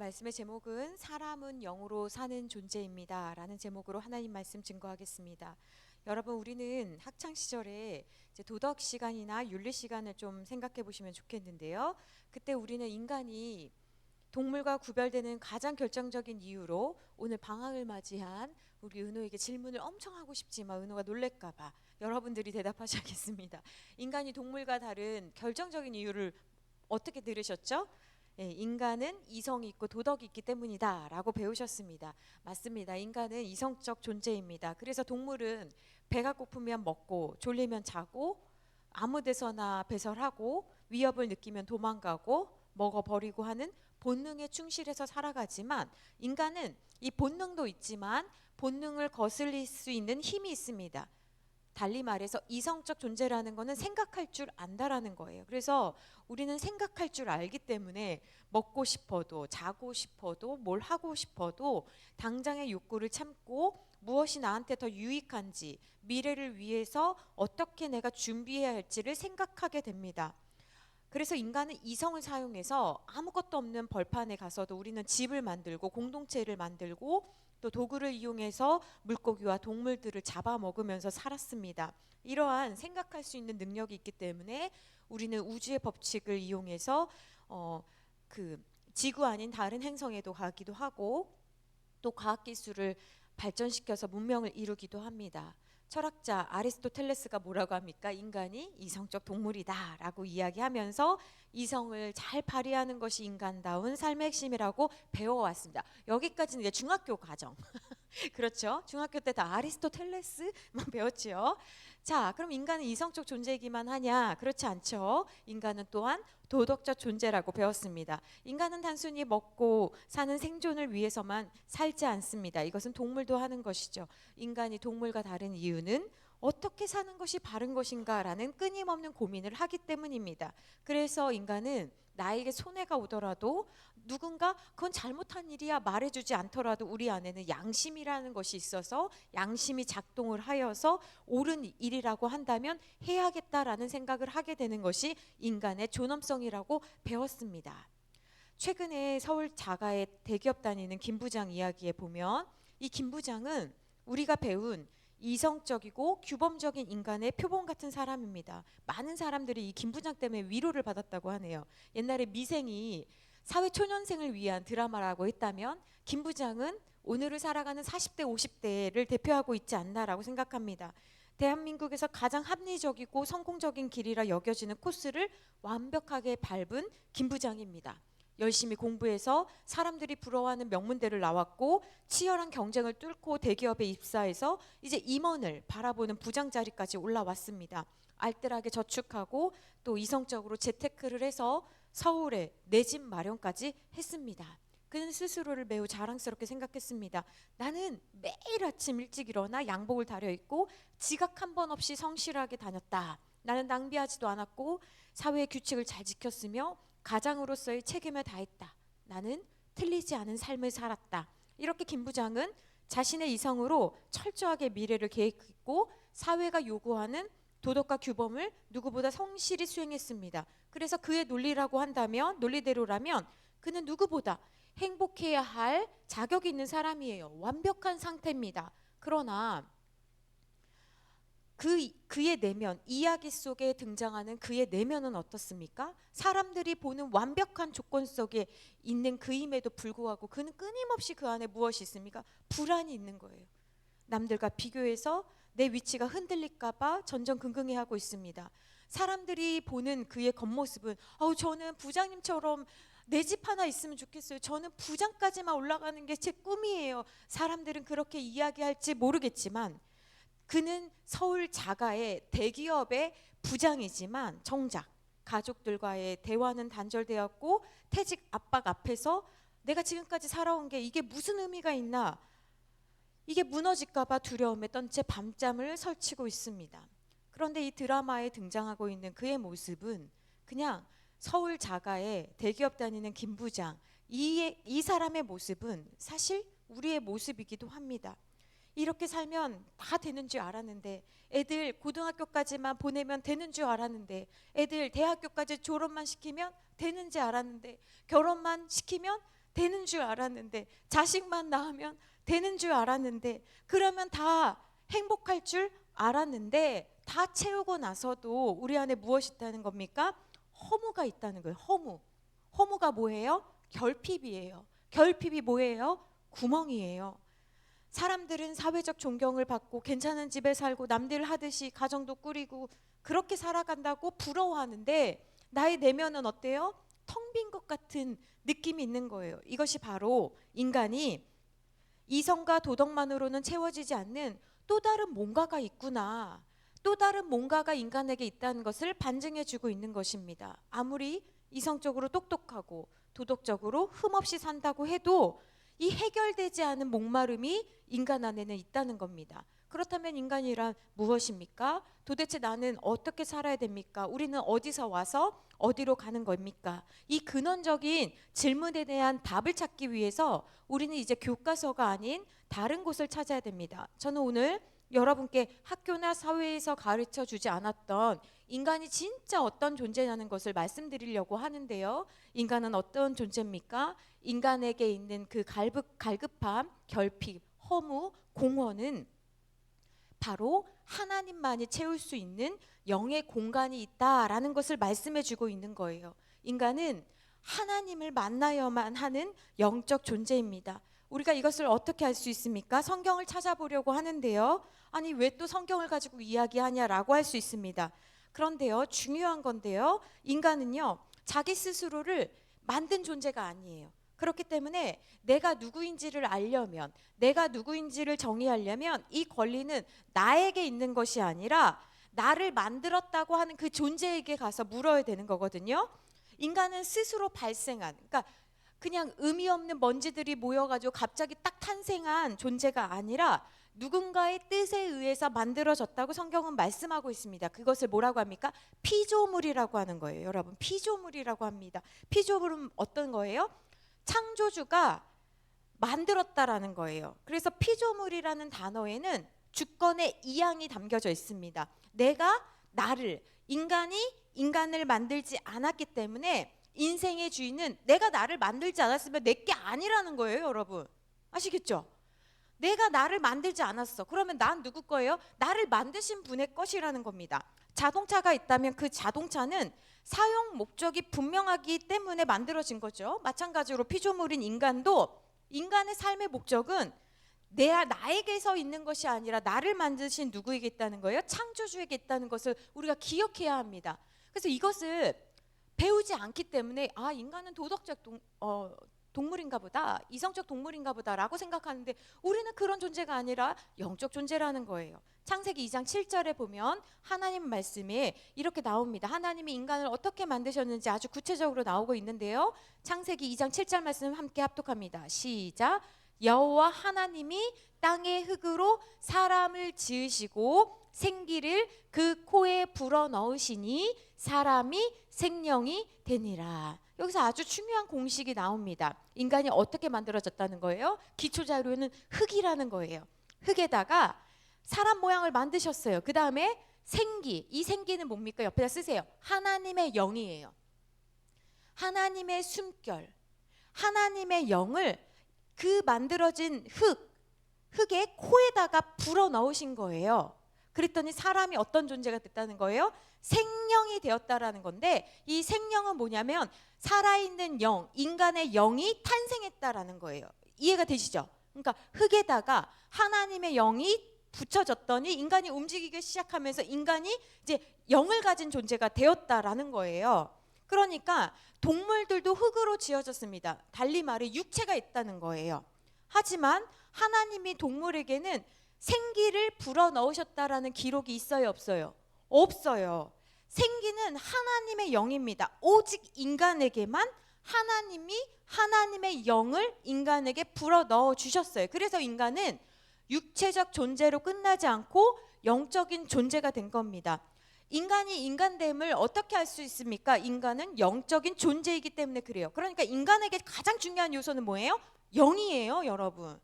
말씀의 제목은 사람은 영으로 사는 존재입니다 라는 제목으로 하나님 말씀 증거하겠습니다. 여러분, 우리는 학창 시절에 이제 도덕 시간이나 윤리 시간을 좀 생각해 보시면 좋겠는데요. 그때 우리는 인간이 동물과 구별되는 가장 결정적인 이유로 오늘 방학을 맞이한 우리 은호에게 질문을 엄청 하고 싶지만 은호가 놀랄까봐 여러분들이 대답하셔야겠습니다. 인간이 동물과 다른 결정적인 이유를 어떻게 들으셨죠? 예, 인간은 이성이 있고 도덕이 있기 때문이다 라고 배우셨습니다. 맞습니다. 인간은 이성적 존재입니다. 그래서 동물은 배가 고프면 먹고 졸리면 자고 아무 데서나 배설하고 위협을 느끼면 도망가고 먹어버리고 하는 본능에 충실해서 살아가지만 인간은 이 본능도 있지만 본능을 거슬릴 수 있는 힘이 있습니다. 달리 말해서 이성적 존재라는 것은 생각할 줄 안다라는 거예요. 그래서 우리는 생각할 줄 알기 때문에 먹고 싶어도 자고 싶어도 뭘 하고 싶어도 당장의 욕구를 참고 무엇이 나한테 더 유익한지 미래를 위해서 어떻게 내가 준비해야 할지를 생각하게 됩니다. 그래서 인간은 이성을 사용해서 아무것도 없는 벌판에 가서도 우리는 집을 만들고 공동체를 만들고 또 도구를 이용해서 물고기와 동물들을 잡아먹으면서 살았습니다. 이러한 생각할 수 있는 능력이 있기 때문에 우리는 우주의 법칙을 이용해서 그 지구 아닌 다른 행성에도 가기도 하고 또 과학기술을 발전시켜서 문명을 이루기도 합니다. 철학자 아리스토텔레스가 뭐라고 합니까? 인간이 이성적 동물이다 라고 이야기하면서 이성을 잘 발휘하는 것이 인간다운 삶의 핵심이라고 배워왔습니다. 여기까지는 이제 중학교 과정. 그렇죠? 중학교 때 다 아리스토텔레스만 배웠지요. 자, 그럼 인간은 이성적 존재이기만 하냐? 그렇지 않죠. 인간은 또한 도덕적 존재라고 배웠습니다. 인간은 단순히 먹고 사는 생존을 위해서만 살지 않습니다. 이것은 동물도 하는 것이죠. 인간이 동물과 다른 이유는 어떻게 사는 것이 바른 것인가라는 끊임없는 고민을 하기 때문입니다. 그래서 인간은 나에게 손해가 오더라도 누군가 그건 잘못한 일이야 말해주지 않더라도 우리 안에는 양심이라는 것이 있어서 양심이 작동을 하여서 옳은 일이라고 한다면 해야겠다라는 생각을 하게 되는 것이 인간의 존엄성이라고 배웠습니다. 최근에 서울 자가의 대기업 다니는 김 부장 이야기에 보면 이 김 부장은 우리가 배운 이성적이고 규범적인 인간의 표본 같은 사람입니다. 많은 사람들이 이 김 부장 때문에 위로를 받았다고 하네요. 옛날에 미생이 사회초년생을 위한 드라마라고 했다면 김 부장은 오늘을 살아가는 40대 50대를 대표하고 있지 않나라고 생각합니다. 대한민국에서 가장 합리적이고 성공적인 길이라 여겨지는 코스를 완벽하게 밟은 김 부장입니다. 열심히 공부해서 사람들이 부러워하는 명문대를 나왔고 치열한 경쟁을 뚫고 대기업에 입사해서 이제 임원을 바라보는 부장 자리까지 올라왔습니다. 알뜰하게 저축하고 또 이성적으로 재테크를 해서 서울에 내 집 마련까지 했습니다. 그는 스스로를 매우 자랑스럽게 생각했습니다. 나는 매일 아침 일찍 일어나 양복을 다려입고 지각 한 번 없이 성실하게 다녔다. 나는 낭비하지도 않았고 사회의 규칙을 잘 지켰으며 가장으로서의 책임을 다했다. 나는 틀리지 않은 삶을 살았다. 이렇게 김 부장은 자신의 이성으로 철저하게 미래를 계획했고 사회가 요구하는 도덕과 규범을 누구보다 성실히 수행했습니다. 그래서 그의 논리라고 한다면, 논리대로라면 그는 누구보다 행복해야 할 자격이 있는 사람이에요. 완벽한 상태입니다. 그러나 그의 내면, 이야기 속에 등장하는 그의 내면은 어떻습니까? 사람들이 보는 완벽한 조건 속에 있는 그임에도 불구하고 그는 끊임없이 그 안에 무엇이 있습니까? 불안이 있는 거예요. 남들과 비교해서 내 위치가 흔들릴까봐 전전긍긍해하고 있습니다. 사람들이 보는 그의 겉모습은 저는 부장님처럼 내 집 하나 있으면 좋겠어요. 저는 부장까지만 올라가는 게 제 꿈이에요. 사람들은 그렇게 이야기할지 모르겠지만 그는 서울 자가의 대기업의 부장이지만 정작 가족들과의 대화는 단절되었고 퇴직 압박 앞에서 내가 지금까지 살아온 게 이게 무슨 의미가 있나, 이게 무너질까봐 두려움에 떤 채 밤잠을 설치고 있습니다. 그런데 이 드라마에 등장하고 있는 그의 모습은 그냥 서울 자가의 대기업 다니는 김 부장, 이 사람의 모습은 사실 우리의 모습이기도 합니다. 이렇게 살면 다 되는 줄 알았는데, 애들 고등학교까지만 보내면 되는 줄 알았는데, 애들 대학교까지 졸업만 시키면 되는 줄 알았는데, 결혼만 시키면 되는 줄 알았는데, 자식만 낳으면 되는 줄 알았는데, 그러면 다 행복할 줄 알았는데, 다 채우고 나서도 우리 안에 무엇이 있다는 겁니까? 허무가 있다는 거예요. 허무가 뭐예요? 결핍이에요. 결핍이 뭐예요? 구멍이에요. 사람들은 사회적 존경을 받고 괜찮은 집에 살고 남들 하듯이 가정도 꾸리고 그렇게 살아간다고 부러워하는데, 나의 내면은 어때요? 텅 빈 것 같은 느낌이 있는 거예요. 이것이 바로 인간이 이성과 도덕만으로는 채워지지 않는 또 다른 뭔가가 있구나, 또 다른 뭔가가 인간에게 있다는 것을 반증해 주고 있는 것입니다. 아무리 이성적으로 똑똑하고 도덕적으로 흠없이 산다고 해도 이 해결되지 않은 목마름이 인간 안에는 있다는 겁니다. 그렇다면 인간이란 무엇입니까? 도대체 나는 어떻게 살아야 됩니까? 우리는 어디서 와서 어디로 가는 겁니까? 이 근원적인 질문에 대한 답을 찾기 위해서 우리는 이제 교과서가 아닌 다른 곳을 찾아야 됩니다. 저는 오늘 여러분께 학교나 사회에서 가르쳐 주지 않았던 인간이 진짜 어떤 존재냐는 것을 말씀드리려고 하는데요. 인간은 어떤 존재입니까? 인간에게 있는 그 갈급함, 결핍, 허무, 공허는 바로 하나님만이 채울 수 있는 영의 공간이 있다라는 것을 말씀해 주고 있는 거예요. 인간은 하나님을 만나야만 하는 영적 존재입니다. 우리가 이것을 어떻게 알 수 있습니까? 성경을 찾아보려고 하는데요. 아니, 왜 또 성경을 가지고 이야기하냐라고 할 수 있습니다. 그런데요, 중요한 건데요, 인간은요, 자기 스스로를 만든 존재가 아니에요. 그렇기 때문에 내가 누구인지를 알려면, 내가 누구인지를 정의하려면 이 권리는 나에게 있는 것이 아니라 나를 만들었다고 하는 그 존재에게 가서 물어야 되는 거거든요. 인간은 스스로 발생한, 그러니까 그냥 의미 없는 먼지들이 모여가지고 갑자기 딱 탄생한 존재가 아니라 누군가의 뜻에 의해서 만들어졌다고 성경은 말씀하고 있습니다. 그것을 뭐라고 합니까? 피조물이라고 하는 거예요. 여러분, 피조물이라고 합니다. 피조물은 어떤 거예요? 창조주가 만들었다라는 거예요. 그래서 피조물이라는 단어에는 주권의 이양이 담겨져 있습니다. 내가 나를, 인간을 만들지 않았기 때문에 인생의 주인은 내가 나를 만들지 않았으면 내게 아니라는 거예요. 여러분, 아시겠죠? 내가 나를 만들지 않았어. 그러면 난 누구 거예요? 나를 만드신 분의 것이라는 겁니다. 자동차가 있다면 그 자동차는 사용 목적이 분명하기 때문에 만들어진 거죠. 마찬가지로 피조물인 인간도, 인간의 삶의 목적은 나에게서 있는 것이 아니라 나를 만드신 누구에게 있다는 거예요? 창조주에게 있다는 것을 우리가 기억해야 합니다. 그래서 이것을 배우지 않기 때문에 인간은 도덕적 동물인가 보다, 이성적 동물인가 보다라고 생각하는데, 우리는 그런 존재가 아니라 영적 존재라는 거예요. 창세기 2장 7절에 보면 하나님 말씀에 이렇게 나옵니다. 하나님이 인간을 어떻게 만드셨는지 아주 구체적으로 나오고 있는데요. 창세기 2장 7절 말씀 함께 합독합니다. 시작. 여호와 하나님이 땅의 흙으로 사람을 지으시고 생기를 그 코에 불어넣으시니 사람이 생명이 되니라. 여기서 아주 중요한 공식이 나옵니다. 인간이 어떻게 만들어졌다는 거예요? 기초 자료는 흙이라는 거예요. 흙에다가 사람 모양을 만드셨어요. 그 다음에 생기, 이 생기는 뭡니까? 옆에다 쓰세요. 하나님의 영이에요. 하나님의 숨결, 하나님의 영을 그 만들어진 흙의 코에다가 불어넣으신 거예요. 그랬더니 사람이 어떤 존재가 됐다는 거예요? 생명이 되었다라는 건데, 이 생명은 뭐냐면 살아있는 영, 인간의 영이 탄생했다라는 거예요. 이해가 되시죠? 그러니까 흙에다가 하나님의 영이 붙여졌더니 인간이 움직이기 시작하면서 인간이 이제 영을 가진 존재가 되었다라는 거예요. 그러니까 동물들도 흙으로 지어졌습니다. 달리 말해 육체가 있다는 거예요. 하지만 하나님이 동물에게는 생기를 불어넣으셨다라는 기록이 있어요, 없어요? 없어요. 생기는 하나님의 영입니다. 오직 인간에게만 하나님이 하나님의 영을 인간에게 불어넣어 주셨어요. 그래서 인간은 육체적 존재로 끝나지 않고 영적인 존재가 된 겁니다. 인간이 인간됨을 어떻게 알 수 있습니까? 인간은 영적인 존재이기 때문에 그래요. 그러니까 인간에게 가장 중요한 요소는 뭐예요? 영이에요, 여러분.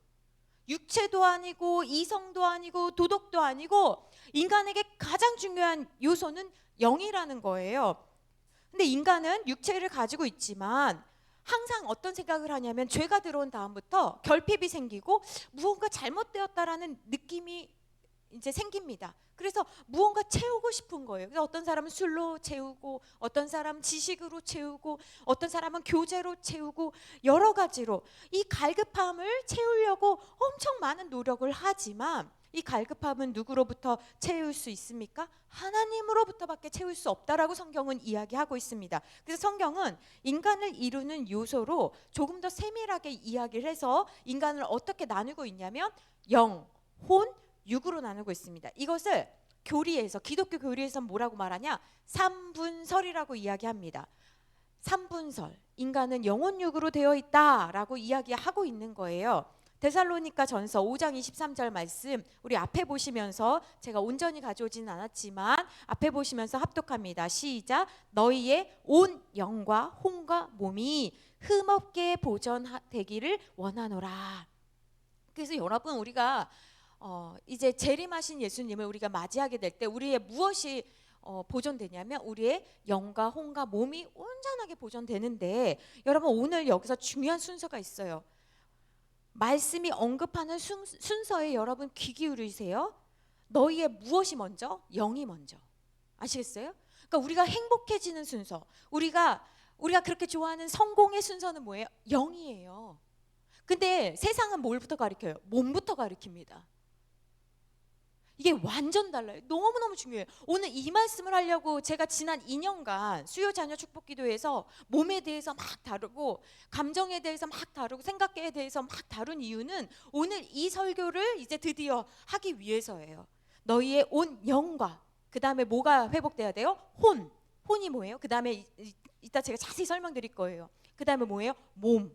육체도 아니고 이성도 아니고 도덕도 아니고 인간에게 가장 중요한 요소는 영이라는 거예요. 근데 인간은 육체를 가지고 있지만 항상 어떤 생각을 하냐면 죄가 들어온 다음부터 결핍이 생기고 무언가 잘못되었다라는 느낌이 이제 생깁니다. 그래서 무언가 채우고 싶은 거예요. 그래서 어떤 사람은 술로 채우고, 어떤 사람은 지식으로 채우고, 어떤 사람은 교제로 채우고, 여러 가지로 이 갈급함을 채우려고 엄청 많은 노력을 하지만 이 갈급함은 누구로부터 채울 수 있습니까? 하나님으로부터밖에 채울 수 없다라고 성경은 이야기하고 있습니다. 그래서 성경은 인간을 이루는 요소로 조금 더 세밀하게 이야기를 해서 인간을 어떻게 나누고 있냐면 영, 혼, 육으로 나누고 있습니다. 이것을 교리에서, 기독교 교리에서 뭐라고 말하냐? 삼분설이라고 이야기합니다. 삼분설, 인간은 영혼 육으로 되어 있다라고 이야기하고 있는 거예요. 데살로니가 전서 5장 23절 말씀 우리 앞에 보시면서, 제가 온전히 가져오지는 않았지만 앞에 보시면서 합독합니다. 시작. 너희의 온 영과 혼과 몸이 흠없게 보존되기를 원하노라. 그래서 여러분, 우리가 이제 재림하신 예수님을 우리가 맞이하게 될 때 우리의 무엇이 보존되냐면 우리의 영과 혼과 몸이 온전하게 보존되는데, 여러분 오늘 여기서 중요한 순서가 있어요. 말씀이 언급하는 순서에 여러분 귀 기울이세요. 너희의 무엇이 먼저? 영이 먼저. 아시겠어요? 그러니까 우리가 행복해지는 순서, 우리가 그렇게 좋아하는 성공의 순서는 뭐예요? 영이에요. 근데 세상은 뭘부터 가리켜요? 몸부터 가리킵니다. 이게 완전 달라요. 너무너무 중요해요. 오늘 이 말씀을 하려고 제가 지난 2년간 수요 자녀 축복 기도에서 몸에 대해서 막 다루고, 감정에 대해서 막 다루고, 생각에 대해서 막 다룬 이유는 오늘 이 설교를 이제 드디어 하기 위해서예요. 너희의 온 영과, 그 다음에 뭐가 회복돼야 돼요? 혼이 뭐예요? 그 다음에 이따 제가 자세히 설명드릴 거예요. 그 다음에 뭐예요? 몸.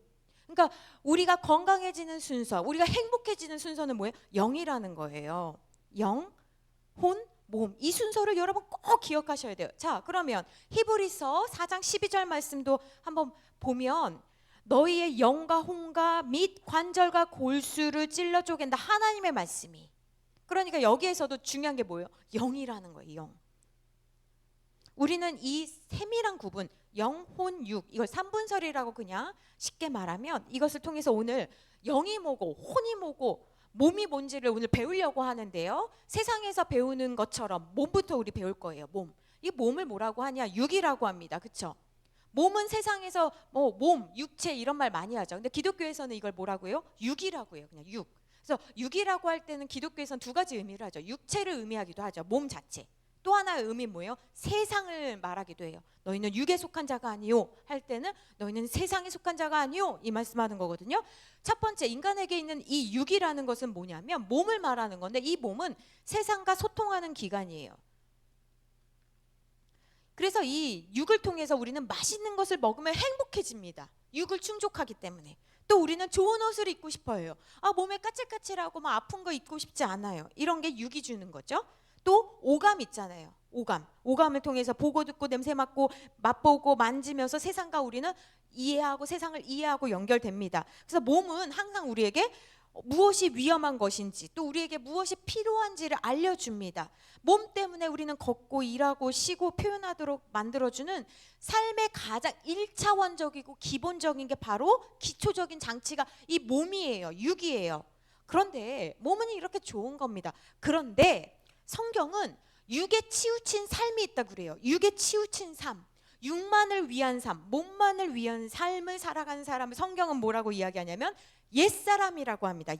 그러니까 우리가 건강해지는 순서, 우리가 행복해지는 순서는 뭐예요? 영이라는 거예요. 영, 혼, 몸. 이 순서를 여러분 꼭 기억하셔야 돼요. 자, 그러면 히브리서 4장 12절 말씀도 한번 보면, 너희의 영과 혼과 및 관절과 골수를 찔러 쪼갠다. 하나님의 말씀이. 그러니까 여기에서도 중요한 게 뭐예요? 영이라는 거예요. 영. 우리는 이 세밀한 구분, 영, 혼, 육, 이걸 삼분설이라고 그냥 쉽게 말하면, 이것을 통해서 오늘 영이 뭐고 혼이 뭐고 몸이 뭔지를 오늘 배우려고 하는데요. 세상에서 배우는 것처럼 몸부터 우리 배울 거예요. 몸. 이 몸을 뭐라고 하냐? 육이라고 합니다. 그렇죠? 몸은 세상에서 뭐 몸, 육체 이런 말 많이 하죠. 근데 기독교에서는 이걸 뭐라고 해요? 육이라고 해요. 그냥 육. 그래서 육이라고 할 때는 기독교에서는 두 가지 의미를 하죠. 육체를 의미하기도 하죠. 몸 자체. 또 하나의 의미 뭐예요? 세상을 말하기도 해요. 너희는 육에 속한 자가 아니요 할 때는 너희는 세상에 속한 자가 아니요, 이 말씀하는 거거든요. 첫 번째, 인간에게 있는 이 육이라는 것은 뭐냐면 몸을 말하는 건데, 이 몸은 세상과 소통하는 기관이에요. 그래서 이 육을 통해서 우리는 맛있는 것을 먹으면 행복해집니다. 육을 충족하기 때문에. 또 우리는 좋은 옷을 입고 싶어요. 몸에 까칠까칠하고 막 아픈 거 입고 싶지 않아요. 이런 게 육이 주는 거죠. 또 오감 있잖아요. 오감을 통해서 보고 듣고 냄새 맡고 맛보고 만지면서 세상과 우리는 이해하고, 세상을 이해하고 연결됩니다. 그래서 몸은 항상 우리에게 무엇이 위험한 것인지, 또 우리에게 무엇이 필요한지를 알려줍니다. 몸 때문에 우리는 걷고 일하고 쉬고 표현하도록 만들어주는 삶의 가장 1차원적이고 기본적인 게 바로 기초적인 장치가 이 몸이에요. 육이에요. 그런데 몸은 이렇게 좋은 겁니다. 그런데 성경은 육에 치우친 삶이 있다고 그래요. 육에 치우친 삶, 육만을 위한 삶, 몸만을 위한 삶을 살아가는 사람을 성경은 뭐라고 이야기하냐면 옛사람이라고 합니다.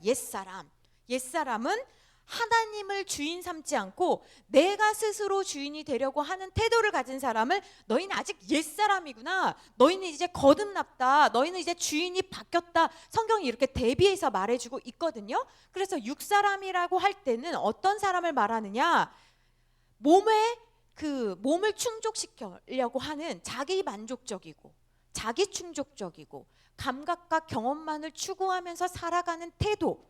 옛사람은 하나님을 주인 삼지 않고 내가 스스로 주인이 되려고 하는 태도를 가진 사람을, 너희는 아직 옛사람이구나, 너희는 이제 거듭났다, 너희는 이제 주인이 바뀌었다, 성경이 이렇게 대비해서 말해주고 있거든요. 그래서 육사람이라고 할 때는 어떤 사람을 말하느냐? 몸을 충족시키려고 하는 자기 만족적이고 자기 충족적이고 감각과 경험만을 추구하면서 살아가는 태도,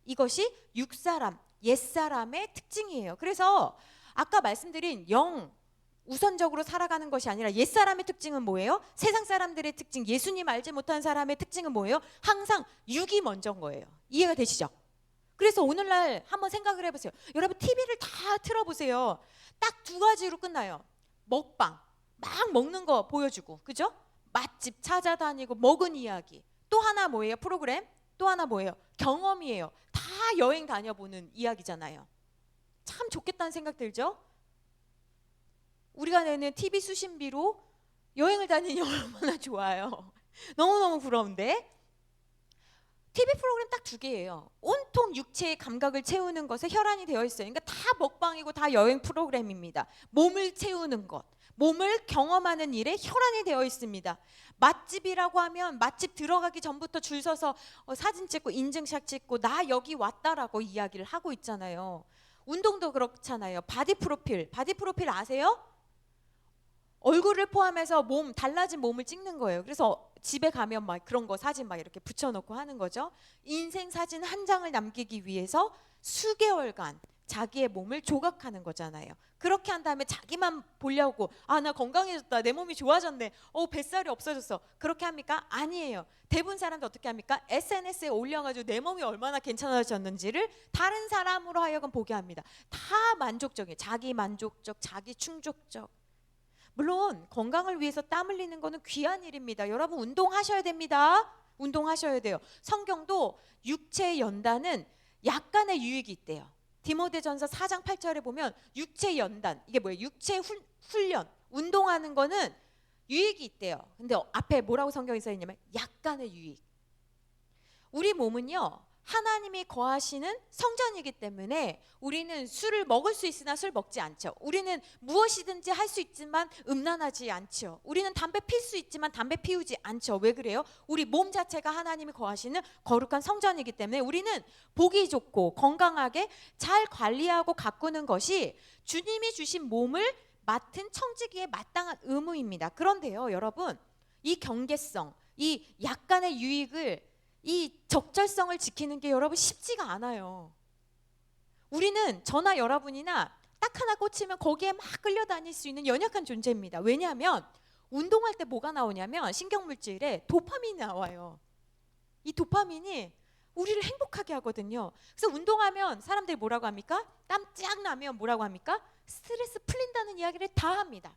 이것이 육사람, 옛사람의 특징이에요. 그래서 아까 말씀드린 영 우선적으로 살아가는 것이 아니라 옛사람의 특징은 뭐예요? 세상 사람들의 특징, 예수님 알지 못한 사람의 특징은 뭐예요? 항상 육이 먼저인 거예요. 이해가 되시죠? 그래서 오늘날 한번 생각을 해보세요. 여러분 TV를 다 틀어보세요. 딱 두 가지로 끝나요. 먹방, 막 먹는 거 보여주고, 그죠? 맛집 찾아다니고 먹은 이야기. 또 하나 뭐예요? 프로그램? 또 하나 뭐예요? 경험이에요. 다 여행 다녀보는 이야기잖아요. 참 좋겠다는 생각 들죠? 우리가 내는 TV 수신비로 여행을 다니니 얼마나 좋아요. 너무너무 부러운데? TV 프로그램 딱 2개예요. 온통 육체의 감각을 채우는 것에 혈안이 되어 있어요. 그러니까 다 먹방이고 다 여행 프로그램입니다. 몸을 채우는 것, 몸을 경험하는 일에 혈안이 되어 있습니다. 맛집이라고 하면 맛집 들어가기 전부터 줄 서서 사진 찍고 인증샷 찍고 나 여기 왔다라고 이야기를 하고 있잖아요. 운동도 그렇잖아요. 바디 프로필 아세요? 얼굴을 포함해서 달라진 몸을 찍는 거예요. 그래서 집에 가면 막 그런 거 사진 막 이렇게 붙여놓고 하는 거죠. 인생 사진 한 장을 남기기 위해서 수개월간 자기의 몸을 조각하는 거잖아요. 그렇게 한 다음에 자기만 보려고 나 건강해졌다, 내 몸이 좋아졌네, 뱃살이 없어졌어, 그렇게 합니까? 아니에요. 대부분 사람들 어떻게 합니까? SNS에 올려가지고 내 몸이 얼마나 괜찮아졌는지를 다른 사람으로 하여금 보게 합니다. 다 만족적이에요. 자기 만족적, 자기 충족적. 물론 건강을 위해서 땀 흘리는 거는 귀한 일입니다. 여러분 운동하셔야 됩니다. 운동하셔야 돼요. 성경도 육체의 연단은 약간의 유익이 있대요. 디모데전서 4장 8절에 보면 육체 연단, 이게 뭐예요? 육체 훈련, 운동하는 거는 유익이 있대요. 근데 앞에 뭐라고 성경에 써 있냐면 약간의 유익. 우리 몸은요, 하나님이 거하시는 성전이기 때문에 우리는 술을 먹을 수 있으나 술 먹지 않죠. 우리는 무엇이든지 할 수 있지만 음란하지 않죠. 우리는 담배 필 수 있지만 담배 피우지 않죠. 왜 그래요? 우리 몸 자체가 하나님이 거하시는 거룩한 성전이기 때문에 우리는 보기 좋고 건강하게 잘 관리하고 가꾸는 것이 주님이 주신 몸을 맡은 청지기의 마땅한 의무입니다. 그런데요, 여러분, 이 경계성, 이 약간의 유익을, 이 적절성을 지키는 게 여러분 쉽지가 않아요. 우리는 저나 여러분이나 딱 하나 꽂히면 거기에 막 끌려다닐 수 있는 연약한 존재입니다. 왜냐하면 운동할 때 뭐가 나오냐면 신경물질에 도파민이 나와요. 이 도파민이 우리를 행복하게 하거든요. 그래서 운동하면 사람들이 뭐라고 합니까? 땀 쫙 나면 뭐라고 합니까? 스트레스 풀린다는 이야기를 다 합니다.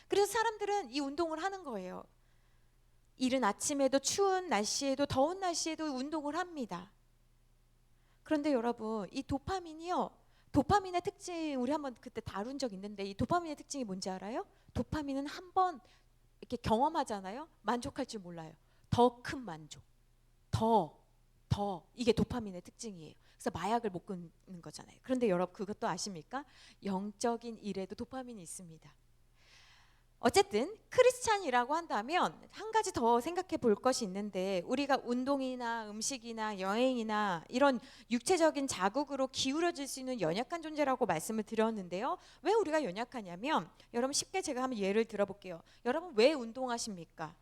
그래서 사람들은 이 운동을 하는 거예요. 이른 아침에도 추운 날씨에도 더운 날씨에도 운동을 합니다. 그런데 여러분, 이 도파민이요, 도파민의 특징 우리 한번 그때 다룬 적 있는데 이 도파민의 특징이 뭔지 알아요? 도파민은 한번 이렇게 경험하잖아요. 만족할 줄 몰라요. 더 큰 만족, 더 이게 도파민의 특징이에요. 그래서 마약을 못 끊는 거잖아요. 그런데 여러분 그것도 아십니까? 영적인 일에도 도파민이 있습니다. 어쨌든 크리스찬이라고 한다면 한 가지 더 생각해 볼 것이 있는데, 우리가 운동이나 음식이나 여행이나 이런 육체적인 자극으로 기울어질 수 있는 연약한 존재라고 말씀을 드렸는데요. 왜 우리가 연약하냐면, 여러분 쉽게 제가 한번 예를 들어볼게요. 여러분 왜 운동하십니까?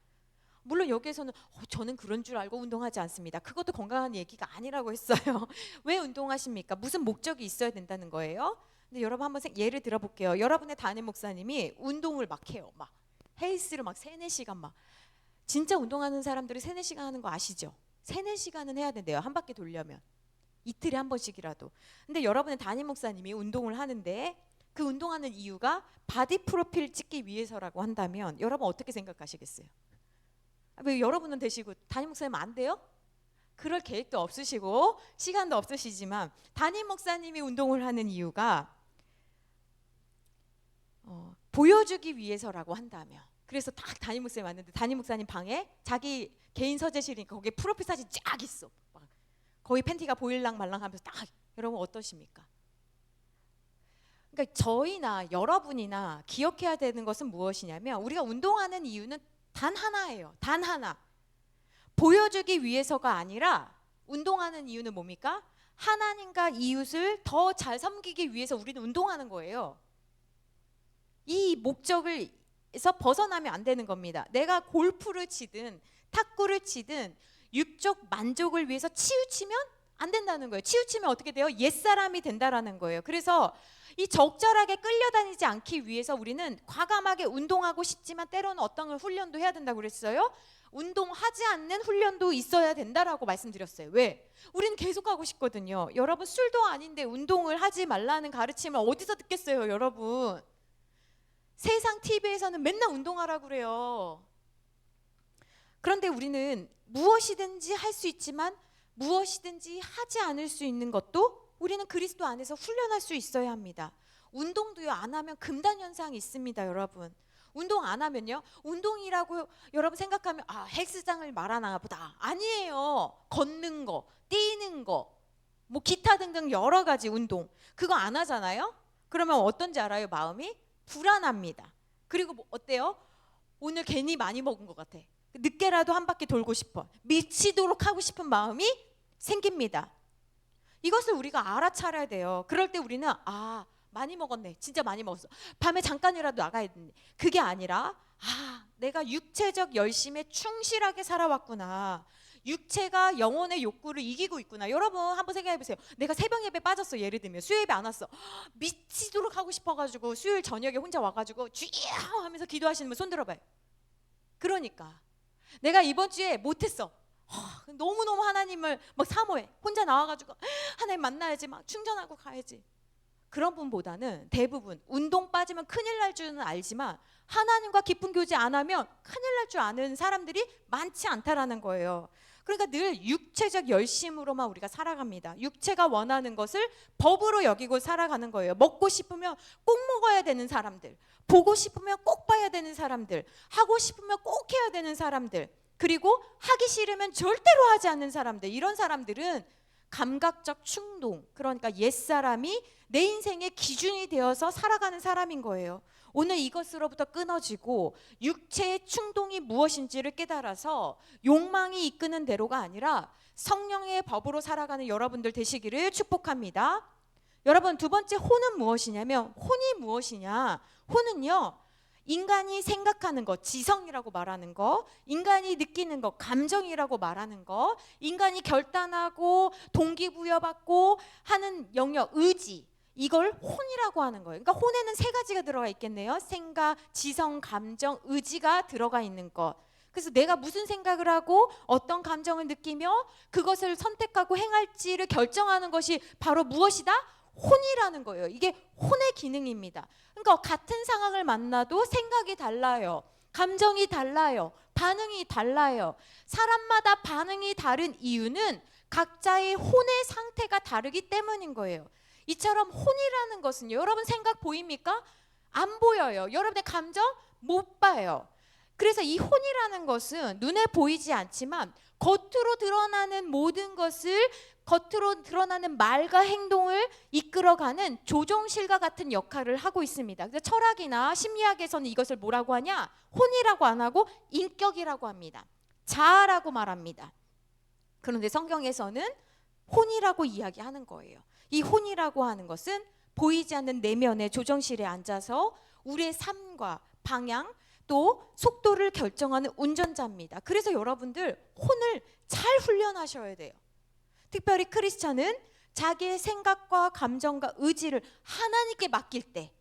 물론 여기에서는 저는 그런 줄 알고 운동하지 않습니다. 그것도 건강한 얘기가 아니라고 했어요. 왜 운동하십니까? 무슨 목적이 있어야 된다는 거예요. 근데 여러분 한번 예를 들어볼게요. 여러분의 담임 목사님이 운동을 막 해요. 막 헬스를 막 3-4시간 막. 진짜 운동하는 사람들이 3-4시간 하는 거 아시죠? 3-4시간은 해야 된대요. 한 바퀴 돌려면. 이틀에 한 번씩이라도. 근데 여러분의 담임 목사님이 운동을 하는데 그 운동하는 이유가 바디 프로필 찍기 위해서라고 한다면 여러분 어떻게 생각하시겠어요? 왜 여러분은 되시고 담임 목사님 안 돼요? 그럴 계획도 없으시고 시간도 없으시지만 담임 목사님이 운동을 하는 이유가 보여주기 위해서라고 한다면, 그래서 딱 담임 목사님 왔는데 담임 목사님 방에 자기 개인 서재실이니까 거기에 프로필 사진 쫙 있어. 막 거의 팬티가 보일랑 말랑 하면서 딱. 여러분 어떠십니까? 그러니까 저희나 여러분이나 기억해야 되는 것은 무엇이냐면, 우리가 운동하는 이유는 단 하나예요. 단 하나. 보여주기 위해서가 아니라 운동하는 이유는 뭡니까? 하나님과 이웃을 더 잘 섬기기 위해서 우리는 운동하는 거예요. 이 목적을에서 벗어나면 안 되는 겁니다. 내가 골프를 치든 탁구를 치든 육적 만족을 위해서 치우치면 안 된다는 거예요. 치우치면 어떻게 돼요? 옛사람이 된다라는 거예요. 그래서 이 적절하게 끌려다니지 않기 위해서 우리는 과감하게 운동하고 싶지만 때로는 어떤 훈련도 해야 된다고 그랬어요. 운동하지 않는 훈련도 있어야 된다라고 말씀드렸어요. 왜? 우리는 계속 하고 싶거든요. 여러분 술도 아닌데 운동을 하지 말라는 가르침을 어디서 듣겠어요, 여러분? 세상 TV에서는 맨날 운동하라고 그래요. 그런데 우리는 무엇이든지 할 수 있지만 무엇이든지 하지 않을 수 있는 것도 우리는 그리스도 안에서 훈련할 수 있어야 합니다. 운동도요, 안 하면 금단 현상이 있습니다, 여러분. 운동 안 하면요, 운동이라고 여러분 생각하면 헬스장을 말하나 보다. 아니에요. 걷는 거, 뛰는 거, 뭐 기타 등등 여러 가지 운동, 그거 안 하잖아요. 그러면 어떤지 알아요? 마음이 불안합니다. 그리고 뭐 어때요? 오늘 괜히 많이 먹은 것 같아. 늦게라도 한 바퀴 돌고 싶어. 미치도록 하고 싶은 마음이 생깁니다. 이것을 우리가 알아차려야 돼요. 그럴 때 우리는 많이 먹었네. 진짜 많이 먹었어. 밤에 잠깐이라도 나가야 되는데. 그게 아니라 내가 육체적 열심에 충실하게 살아왔구나. 육체가 영혼의 욕구를 이기고 있구나. 여러분 한번 생각해 보세요. 내가 새벽 예배 빠졌어. 예를 들면 수요 예배 안 왔어. 미치도록 하고 싶어가지고 수요일 저녁에 혼자 와가지고 주여 하면서 기도하시는 분 손 들어봐요. 그러니까 내가 이번 주에 못했어. 너무너무 하나님을 막 사모해. 혼자 나와가지고 하나님 만나야지, 막 충전하고 가야지. 그런 분보다는 대부분 운동 빠지면 큰일 날 줄은 알지만 하나님과 깊은 교제 안 하면 큰일 날 줄 아는 사람들이 많지 않다라는 거예요. 그러니까 늘 육체적 열심으로만 우리가 살아갑니다. 육체가 원하는 것을 법으로 여기고 살아가는 거예요. 먹고 싶으면 꼭 먹어야 되는 사람들, 보고 싶으면 꼭 봐야 되는 사람들, 하고 싶으면 꼭 해야 되는 사람들, 그리고 하기 싫으면 절대로 하지 않는 사람들. 이런 사람들은 감각적 충동, 그러니까 옛사람이 내 인생의 기준이 되어서 살아가는 사람인 거예요. 오늘 이것으로부터 끊어지고 육체의 충동이 무엇인지를 깨달아서 욕망이 이끄는 대로가 아니라 성령의 법으로 살아가는 여러분들 되시기를 축복합니다. 여러분, 두 번째 혼은 무엇이냐면, 혼이 무엇이냐? 혼은요, 인간이 생각하는 것, 지성이라고 말하는 거, 인간이 느끼는 것, 감정이라고 말하는 거, 인간이 결단하고 동기부여받고 하는 영역, 의지, 이걸 혼이라고 하는 거예요. 그러니까 혼에는 세 가지가 들어가 있겠네요. 생각, 지성, 감정, 의지가 들어가 있는 것. 그래서 내가 무슨 생각을 하고 어떤 감정을 느끼며 그것을 선택하고 행할지를 결정하는 것이 바로 무엇이다? 혼이라는 거예요. 이게 혼의 기능입니다. 그러니까 같은 상황을 만나도 생각이 달라요. 감정이 달라요. 반응이 달라요. 사람마다 반응이 다른 이유는 각자의 혼의 상태가 다르기 때문인 거예요. 이처럼 혼이라는 것은요, 여러분 생각 보입니까? 안 보여요. 여러분의 감정 못 봐요. 그래서 이 혼이라는 것은 눈에 보이지 않지만 겉으로 드러나는 모든 것을, 겉으로 드러나는 말과 행동을 이끌어가는 조종실과 같은 역할을 하고 있습니다. 그래서 철학이나 심리학에서는 이것을 뭐라고 하냐? 혼이라고 안 하고 인격이라고 합니다. 자아라고 말합니다. 그런데 성경에서는 혼이라고 이야기하는 거예요. 이 혼이라고 하는 것은 보이지 않는 내면의 조정실에 앉아서 우리의 삶과 방향, 또 속도를 결정하는 운전자입니다. 그래서 여러분들 혼을 잘 훈련하셔야 돼요. 특별히 크리스찬은 자기의 생각과 감정과 의지를 하나님께 맡길 때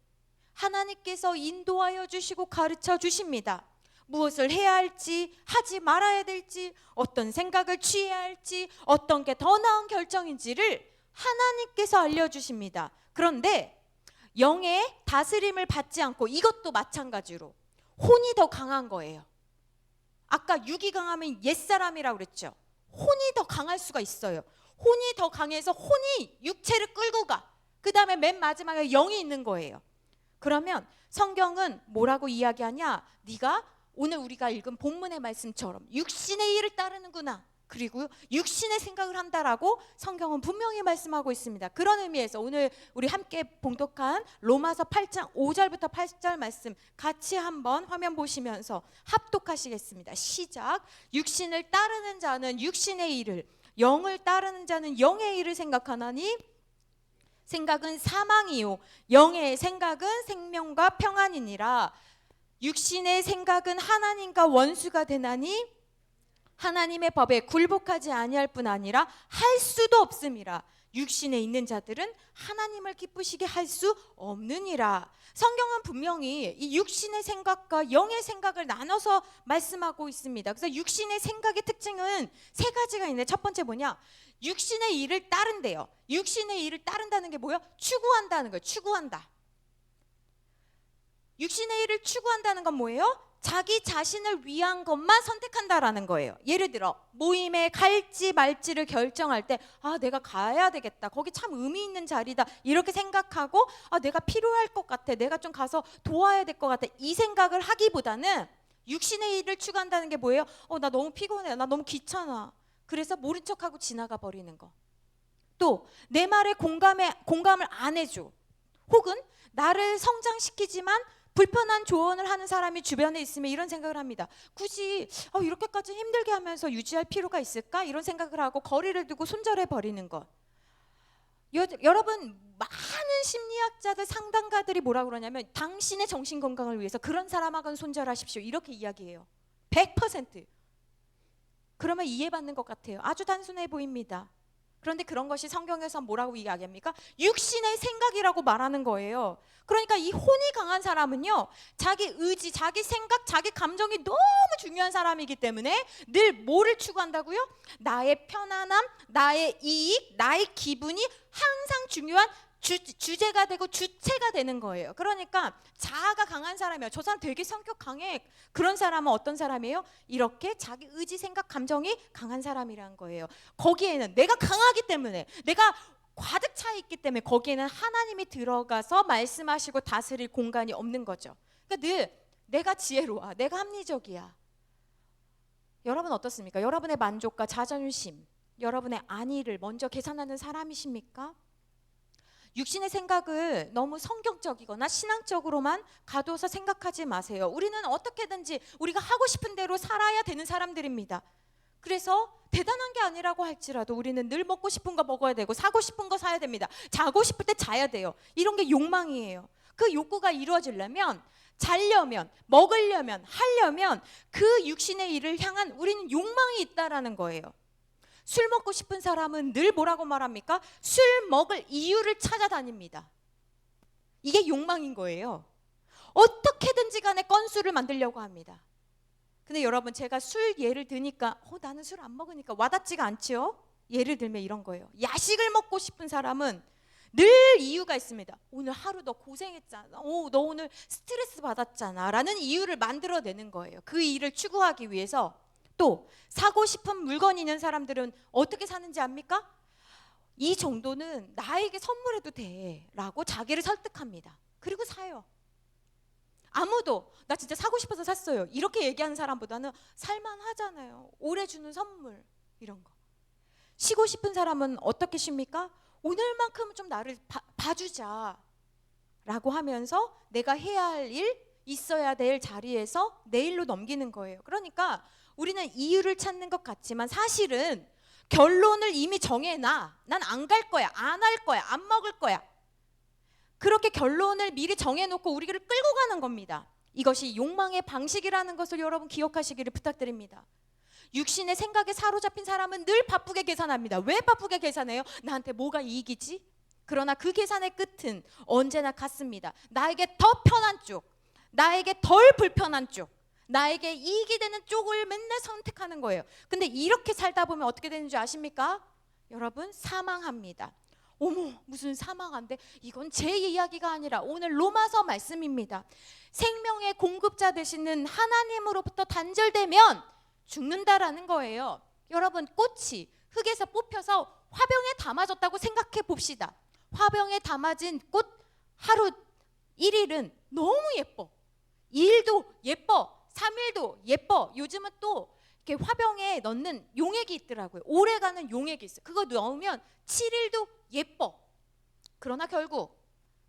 하나님께서 인도하여 주시고 가르쳐 주십니다. 무엇을 해야 할지, 하지 말아야 될지, 어떤 생각을 취해야 할지, 어떤 게 더 나은 결정인지를 하나님께서 알려주십니다. 그런데 영의 다스림을 받지 않고, 이것도 마찬가지로 혼이 더 강한 거예요. 아까 육이 강하면 옛사람이라고 그랬죠. 혼이 더 강할 수가 있어요. 혼이 더 강해서 혼이 육체를 끌고 가. 그 다음에 맨 마지막에 영이 있는 거예요. 그러면 성경은 뭐라고 이야기하냐? 네가 오늘 우리가 읽은 본문의 말씀처럼 육신의 일을 따르는구나, 그리고 육신의 생각을 한다라고 성경은 분명히 말씀하고 있습니다. 그런 의미에서 오늘 우리 함께 봉독한 로마서 8장 5절부터 8절 말씀 같이 한번 화면 보시면서 합독하시겠습니다. 시작. 육신을 따르는 자는 육신의 일을, 영을 따르는 자는 영의 일을 생각하나니 생각은 사망이요 영의 생각은 생명과 평안이니라. 육신의 생각은 하나님과 원수가 되나니 하나님의 법에 굴복하지 아니할 뿐 아니라 할 수도 없음이라. 육신에 있는 자들은 하나님을 기쁘시게 할 수 없느니라. 성경은 분명히 이 육신의 생각과 영의 생각을 나눠서 말씀하고 있습니다. 그래서 육신의 생각의 특징은 세 가지가 있는데, 첫 번째 뭐냐? 육신의 일을 따른대요. 육신의 일을 따른다는 게 뭐예요? 추구한다는 거예요. 추구한다. 육신의 일을 추구한다는 건 뭐예요? 자기 자신을 위한 것만 선택한다라는 거예요. 예를 들어 모임에 갈지 말지를 결정할 때 내가 가야 되겠다. 거기 참 의미 있는 자리다. 이렇게 생각하고 내가 필요할 것 같아. 내가 좀 가서 도와야 될 것 같아. 이 생각을 하기보다는 육신의 일을 추구한다는 게 뭐예요? 나 너무 피곤해. 나 너무 귀찮아. 그래서 모른 척하고 지나가 버리는 거. 또 내 말에 공감을 안 해줘. 혹은 나를 성장시키지만 불편한 조언을 하는 사람이 주변에 있으면 이런 생각을 합니다. 굳이 이렇게까지 힘들게 하면서 유지할 필요가 있을까? 이런 생각을 하고 거리를 두고 손절해 버리는 것. 여러분, 많은 심리학자들, 상담가들이 뭐라 그러냐면 당신의 정신건강을 위해서 그런 사람하고는 손절하십시오. 이렇게 이야기해요. 100%. 그러면 이해받는 것 같아요. 아주 단순해 보입니다. 그런데 그런 것이 성경에서 뭐라고 이야기합니까? 육신의 생각이라고 말하는 거예요. 그러니까 이 혼이 강한 사람은요, 자기 의지, 자기 생각, 자기 감정이 너무 중요한 사람이기 때문에 늘 뭐를 추구한다고요? 나의 편안함, 나의 이익, 나의 기분이 항상 중요한 주제가 되고 주체가 되는 거예요. 그러니까 자아가 강한 사람이에요. 저 사람 되게 성격 강해. 그런 사람은 어떤 사람이에요? 이렇게 자기 의지, 생각, 감정이 강한 사람이라는 거예요. 거기에는 내가 강하기 때문에, 내가 가득 차 있기 때문에 거기에는 하나님이 들어가서 말씀하시고 다스릴 공간이 없는 거죠. 그러니까 늘 내가 지혜로워, 내가 합리적이야. 여러분 어떻습니까? 여러분의 만족과 자존심, 여러분의 안위를 먼저 계산하는 사람이십니까? 육신의 생각을 너무 성경적이거나 신앙적으로만 가둬서 생각하지 마세요. 우리는 어떻게든지 우리가 하고 싶은 대로 살아야 되는 사람들입니다. 그래서 대단한 게 아니라고 할지라도 우리는 늘 먹고 싶은 거 먹어야 되고 사고 싶은 거 사야 됩니다. 자고 싶을 때 자야 돼요. 이런 게 욕망이에요. 그 욕구가 이루어지려면, 자려면, 먹으려면, 하려면 그 육신의 일을 향한 우리는 욕망이 있다라는 거예요. 술 먹고 싶은 사람은 늘 뭐라고 말합니까? 술 먹을 이유를 찾아다닙니다. 이게 욕망인 거예요. 어떻게든지 간에 건수를 만들려고 합니다. 근데 여러분, 제가 술 예를 드니까 나는 술 안 먹으니까 와닿지가 않죠? 예를 들면 이런 거예요. 야식을 먹고 싶은 사람은 늘 이유가 있습니다. 오늘 하루 너 고생했잖아. 너 오늘 스트레스 받았잖아. 라는 이유를 만들어내는 거예요. 그 일을 추구하기 위해서. 또 사고 싶은 물건 있는 사람들은 어떻게 사는지 압니까? 이 정도는 나에게 선물해도 돼 라고 자기를 설득합니다. 그리고 사요. 아무도 나 진짜 사고 싶어서 샀어요 이렇게 얘기하는 사람보다는 살만하잖아요. 오래 주는 선물, 이런 거. 쉬고 싶은 사람은 어떻게 쉽니까? 오늘만큼은 좀 나를 봐주자 라고 하면서 내가 해야 할 일, 있어야 될 자리에서 내일로 넘기는 거예요. 그러니까 우리는 이유를 찾는 것 같지만 사실은 결론을 이미 정해놔. 난 안 갈 거야, 안 할 거야, 안 먹을 거야. 그렇게 결론을 미리 정해놓고 우리를 끌고 가는 겁니다. 이것이 욕망의 방식이라는 것을 여러분 기억하시기를 부탁드립니다. 육신의 생각에 사로잡힌 사람은 늘 바쁘게 계산합니다. 왜 바쁘게 계산해요? 나한테 뭐가 이익이지? 그러나 그 계산의 끝은 언제나 같습니다. 나에게 더 편한 쪽, 나에게 덜 불편한 쪽, 나에게 이익이 되는 쪽을 맨날 선택하는 거예요. 근데 이렇게 살다 보면 어떻게 되는 줄 아십니까? 여러분, 사망합니다. 어머, 무슨 사망한데? 이건 제 이야기가 아니라 오늘 로마서 말씀입니다. 생명의 공급자 되시는 하나님으로부터 단절되면 죽는다라는 거예요. 여러분, 꽃이 흙에서 뽑혀서 화병에 담아졌다고 생각해 봅시다. 화병에 담아진 꽃 하루 1일은 너무 예뻐. 2일도 예뻐. 3일도 예뻐. 요즘은 또 이렇게 화병에 넣는 용액이 있더라고요. 오래가는 용액이 있어요. 그거 넣으면 7일도 예뻐. 그러나 결국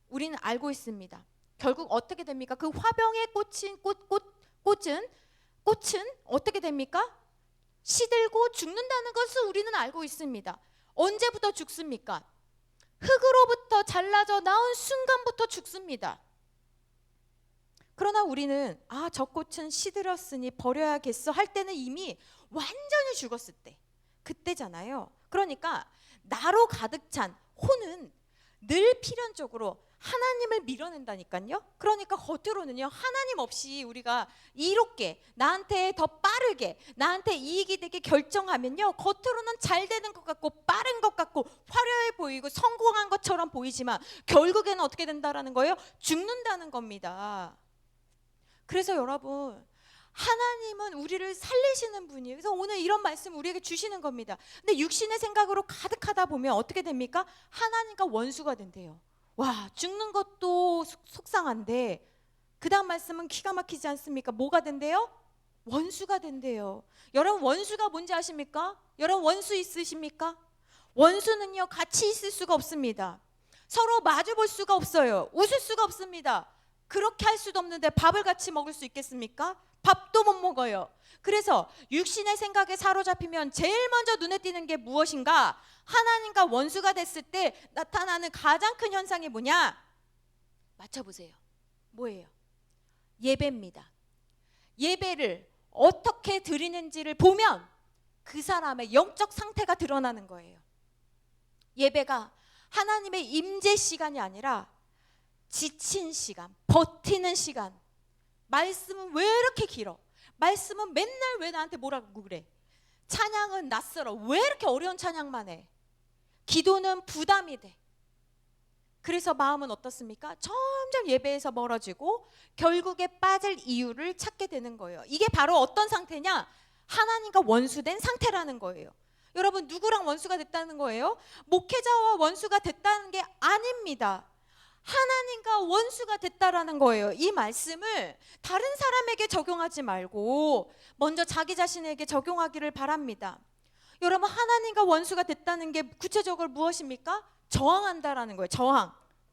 우리는 알고 있습니다. 결국 어떻게 됩니까? 그 화병에 꽂힌 꽃은 어떻게 됩니까? 시들고 죽는다는 것을 우리는 알고 있습니다. 언제부터 죽습니까? 흙으로부터 잘라져 나온 순간부터 죽습니다. 그러나 우리는 저 꽃은 시들었으니 버려야겠어 할 때는 이미 완전히 죽었을 때, 그때잖아요. 그러니까 나로 가득 찬 혼은 늘 필연적으로 하나님을 밀어낸다니까요. 그러니까 겉으로는요, 하나님 없이 우리가 이롭게, 나한테 더 빠르게, 나한테 이익이 되게 결정하면요, 겉으로는 잘 되는 것 같고 빠른 것 같고 화려해 보이고 성공한 것처럼 보이지만 결국에는 어떻게 된다라는 거예요? 죽는다는 겁니다. 그래서 여러분, 하나님은 우리를 살리시는 분이에요. 그래서 오늘 이런 말씀 우리에게 주시는 겁니다. 근데 육신의 생각으로 가득하다 보면 어떻게 됩니까? 하나님과 원수가 된대요. 와, 죽는 것도 속상한데 그 다음 말씀은 기가 막히지 않습니까? 뭐가 된대요? 원수가 된대요. 여러분, 원수가 뭔지 아십니까? 여러분, 원수 있으십니까? 원수는요, 같이 있을 수가 없습니다. 서로 마주 볼 수가 없어요. 웃을 수가 없습니다. 그렇게 할 수도 없는데 밥을 같이 먹을 수 있겠습니까? 밥도 못 먹어요. 그래서 육신의 생각에 사로잡히면 제일 먼저 눈에 띄는 게 무엇인가? 하나님과 원수가 됐을 때 나타나는 가장 큰 현상이 뭐냐? 맞춰보세요. 뭐예요? 예배입니다. 예배를 어떻게 드리는지를 보면 그 사람의 영적 상태가 드러나는 거예요. 예배가 하나님의 임재 시간이 아니라 지친 시간, 버티는 시간. 말씀은 왜 이렇게 길어? 말씀은 맨날 왜 나한테 뭐라고 그래? 찬양은 낯설어. 왜 이렇게 어려운 찬양만 해? 기도는 부담이 돼. 그래서 마음은 어떻습니까? 점점 예배에서 멀어지고 결국에 빠질 이유를 찾게 되는 거예요. 이게 바로 어떤 상태냐? 하나님과 원수된 상태라는 거예요. 여러분, 누구랑 원수가 됐다는 거예요? 목회자와 원수가 됐다는 게 아닙니다. 하나님과 원수가 됐다라는 거예요. 이 말씀을 다른 사람에게 적용하지 말고 먼저 자기 자신에게 적용하기를 바랍니다. 여러분, 하나님과 원수가 됐다는 게 구체적으로 무엇입니까? 저항한다라는 거예요.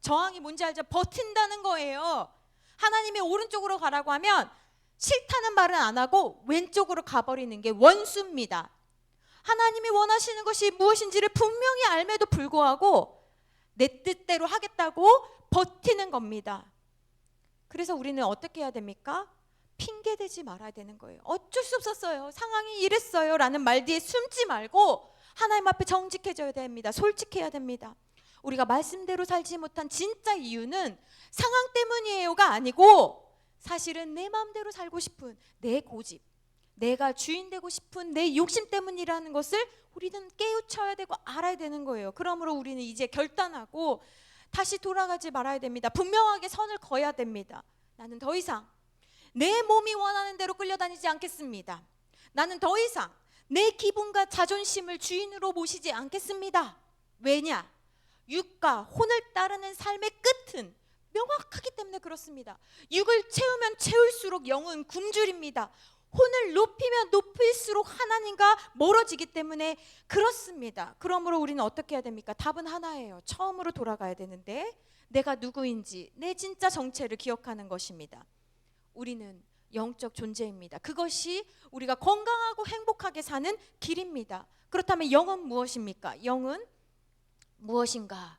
저항이 뭔지 알죠? 버틴다는 거예요. 하나님이 오른쪽으로 가라고 하면 싫다는 말은 안 하고 왼쪽으로 가버리는 게 원수입니다. 하나님이 원하시는 것이 무엇인지를 분명히 알매도 불구하고 내 뜻대로 하겠다고 버티는 겁니다. 그래서 우리는 어떻게 해야 됩니까? 핑계대지 말아야 되는 거예요. 어쩔 수 없었어요. 상황이 이랬어요 라는 말 뒤에 숨지 말고 하나님 앞에 정직해져야 됩니다. 솔직해야 됩니다. 우리가 말씀대로 살지 못한 진짜 이유는 상황 때문이에요가 아니고 사실은 내 마음대로 살고 싶은 내 고집, 내가 주인 되고 싶은 내 욕심 때문이라는 것을 우리는 깨우쳐야 되고 알아야 되는 거예요. 그러므로 우리는 이제 결단하고 다시 돌아가지 말아야 됩니다. 분명하게 선을 그어야 됩니다. 나는 더 이상 내 몸이 원하는 대로 끌려다니지 않겠습니다. 나는 더 이상 내 기분과 자존심을 주인으로 모시지 않겠습니다. 왜냐? 육과 혼을 따르는 삶의 끝은 명확하기 때문에 그렇습니다. 육을 채우면 채울수록 영은 굶주립니다. 혼을 높이면 높일수록 하나님과 멀어지기 때문에 그렇습니다. 그러므로 우리는 어떻게 해야 됩니까? 답은 하나예요. 처음으로 돌아가야 되는데 내가 누구인지 내 진짜 정체를 기억하는 것입니다. 우리는 영적 존재입니다. 그것이 우리가 건강하고 행복하게 사는 길입니다. 그렇다면 영은 무엇입니까? 영은 무엇인가?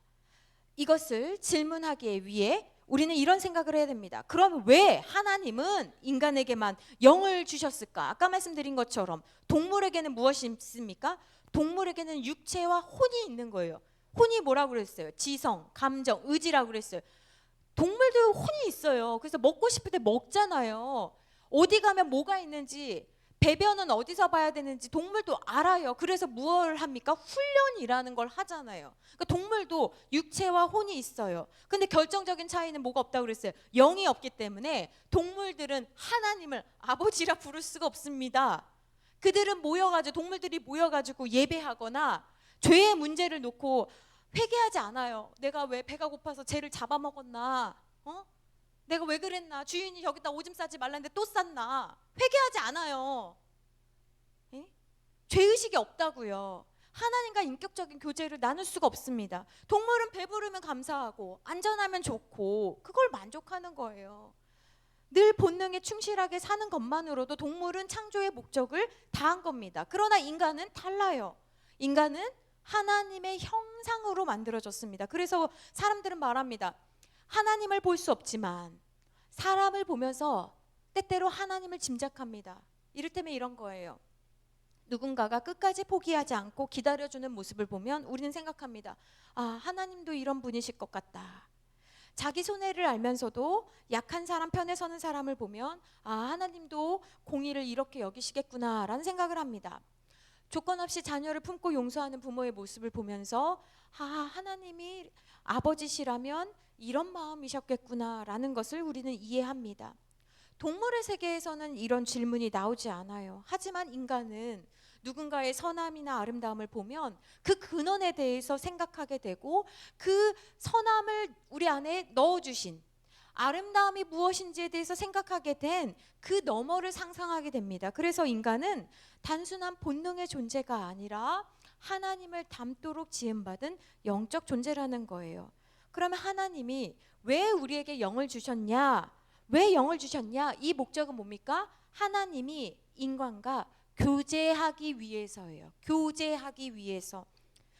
이것을 질문하기 위해 우리는 이런 생각을 해야 됩니다. 그럼 왜 하나님은 인간에게만 영을 주셨을까? 아까 말씀드린 것처럼 동물에게는 무엇이 있습니까? 동물에게는 육체와 혼이 있는 거예요. 혼이 뭐라고 그랬어요? 지성, 감정, 의지라고 그랬어요. 동물도 혼이 있어요. 그래서 먹고 싶을 때 먹잖아요. 어디 가면 뭐가 있는지, 배변은 어디서 봐야 되는지 동물도 알아요. 그래서 무엇을 합니까? 훈련이라는 걸 하잖아요. 그러니까 동물도 육체와 혼이 있어요. 근데 결정적인 차이는 뭐가 없다고 그랬어요? 영이 없기 때문에 동물들은 하나님을 아버지라 부를 수가 없습니다. 그들은 동물들이 모여가지고 예배하거나 죄의 문제를 놓고 회개하지 않아요. 내가 왜 배가 고파서 쟤를 잡아먹었나? 내가 왜 그랬나? 주인이 여기다 오줌 싸지 말라는데 또 쌌나? 회개하지 않아요. 예? 죄의식이 없다고요. 하나님과 인격적인 교제를 나눌 수가 없습니다. 동물은 배부르면 감사하고 안전하면 좋고 그걸 만족하는 거예요. 늘 본능에 충실하게 사는 것만으로도 동물은 창조의 목적을 다한 겁니다. 그러나 인간은 달라요. 인간은 하나님의 형상으로 만들어졌습니다. 그래서 사람들은 말합니다. 하나님을 볼 수 없지만 사람을 보면서 때때로 하나님을 짐작합니다. 이를테면 이런 거예요. 누군가가 끝까지 포기하지 않고 기다려주는 모습을 보면 우리는 생각합니다. 아, 하나님도 이런 분이실 것 같다. 자기 손해를 알면서도 약한 사람 편에 서는 사람을 보면 아, 하나님도 공의를 이렇게 여기시겠구나 라는 생각을 합니다. 조건 없이 자녀를 품고 용서하는 부모의 모습을 보면서 아, 하나님이 아버지시라면 이런 마음이셨겠구나 라는 것을 우리는 이해합니다. 동물의 세계에서는 이런 질문이 나오지 않아요. 하지만 인간은 누군가의 선함이나 아름다움을 보면 그 근원에 대해서 생각하게 되고 그 선함을 우리 안에 넣어주신 아름다움이 무엇인지에 대해서 생각하게 된 그 너머를 상상하게 됩니다. 그래서 인간은 단순한 본능의 존재가 아니라 하나님을 닮도록 지음받은 영적 존재라는 거예요. 그러면 하나님이 왜 우리에게 영을 주셨냐? 왜 영을 주셨냐? 이 목적은 뭡니까? 하나님이 인간과 교제하기 위해서예요. 교제하기 위해서.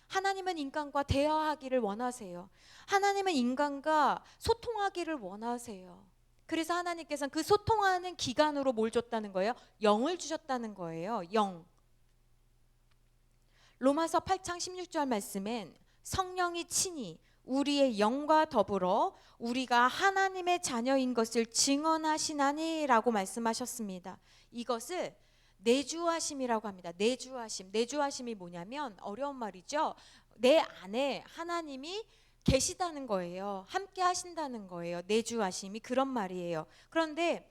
하나님은 인간과 대화하기를 원하세요. 하나님은 인간과 소통하기를 원하세요. 그래서 하나님께서는 그 소통하는 기간으로 뭘 줬다는 거예요? 영을 주셨다는 거예요. 영. 로마서 8장 16절 말씀엔 성령이 친히 우리의 영과 더불어 우리가 하나님의 자녀인 것을 증언하시나니 라고 말씀하셨습니다. 이것을 내주하심이라고 합니다. 내주하심. 내주하심이 뭐냐면 어려운 말이죠. 내 안에 하나님이 계시다는 거예요. 함께 하신다는 거예요. 내주하심이 그런 말이에요. 그런데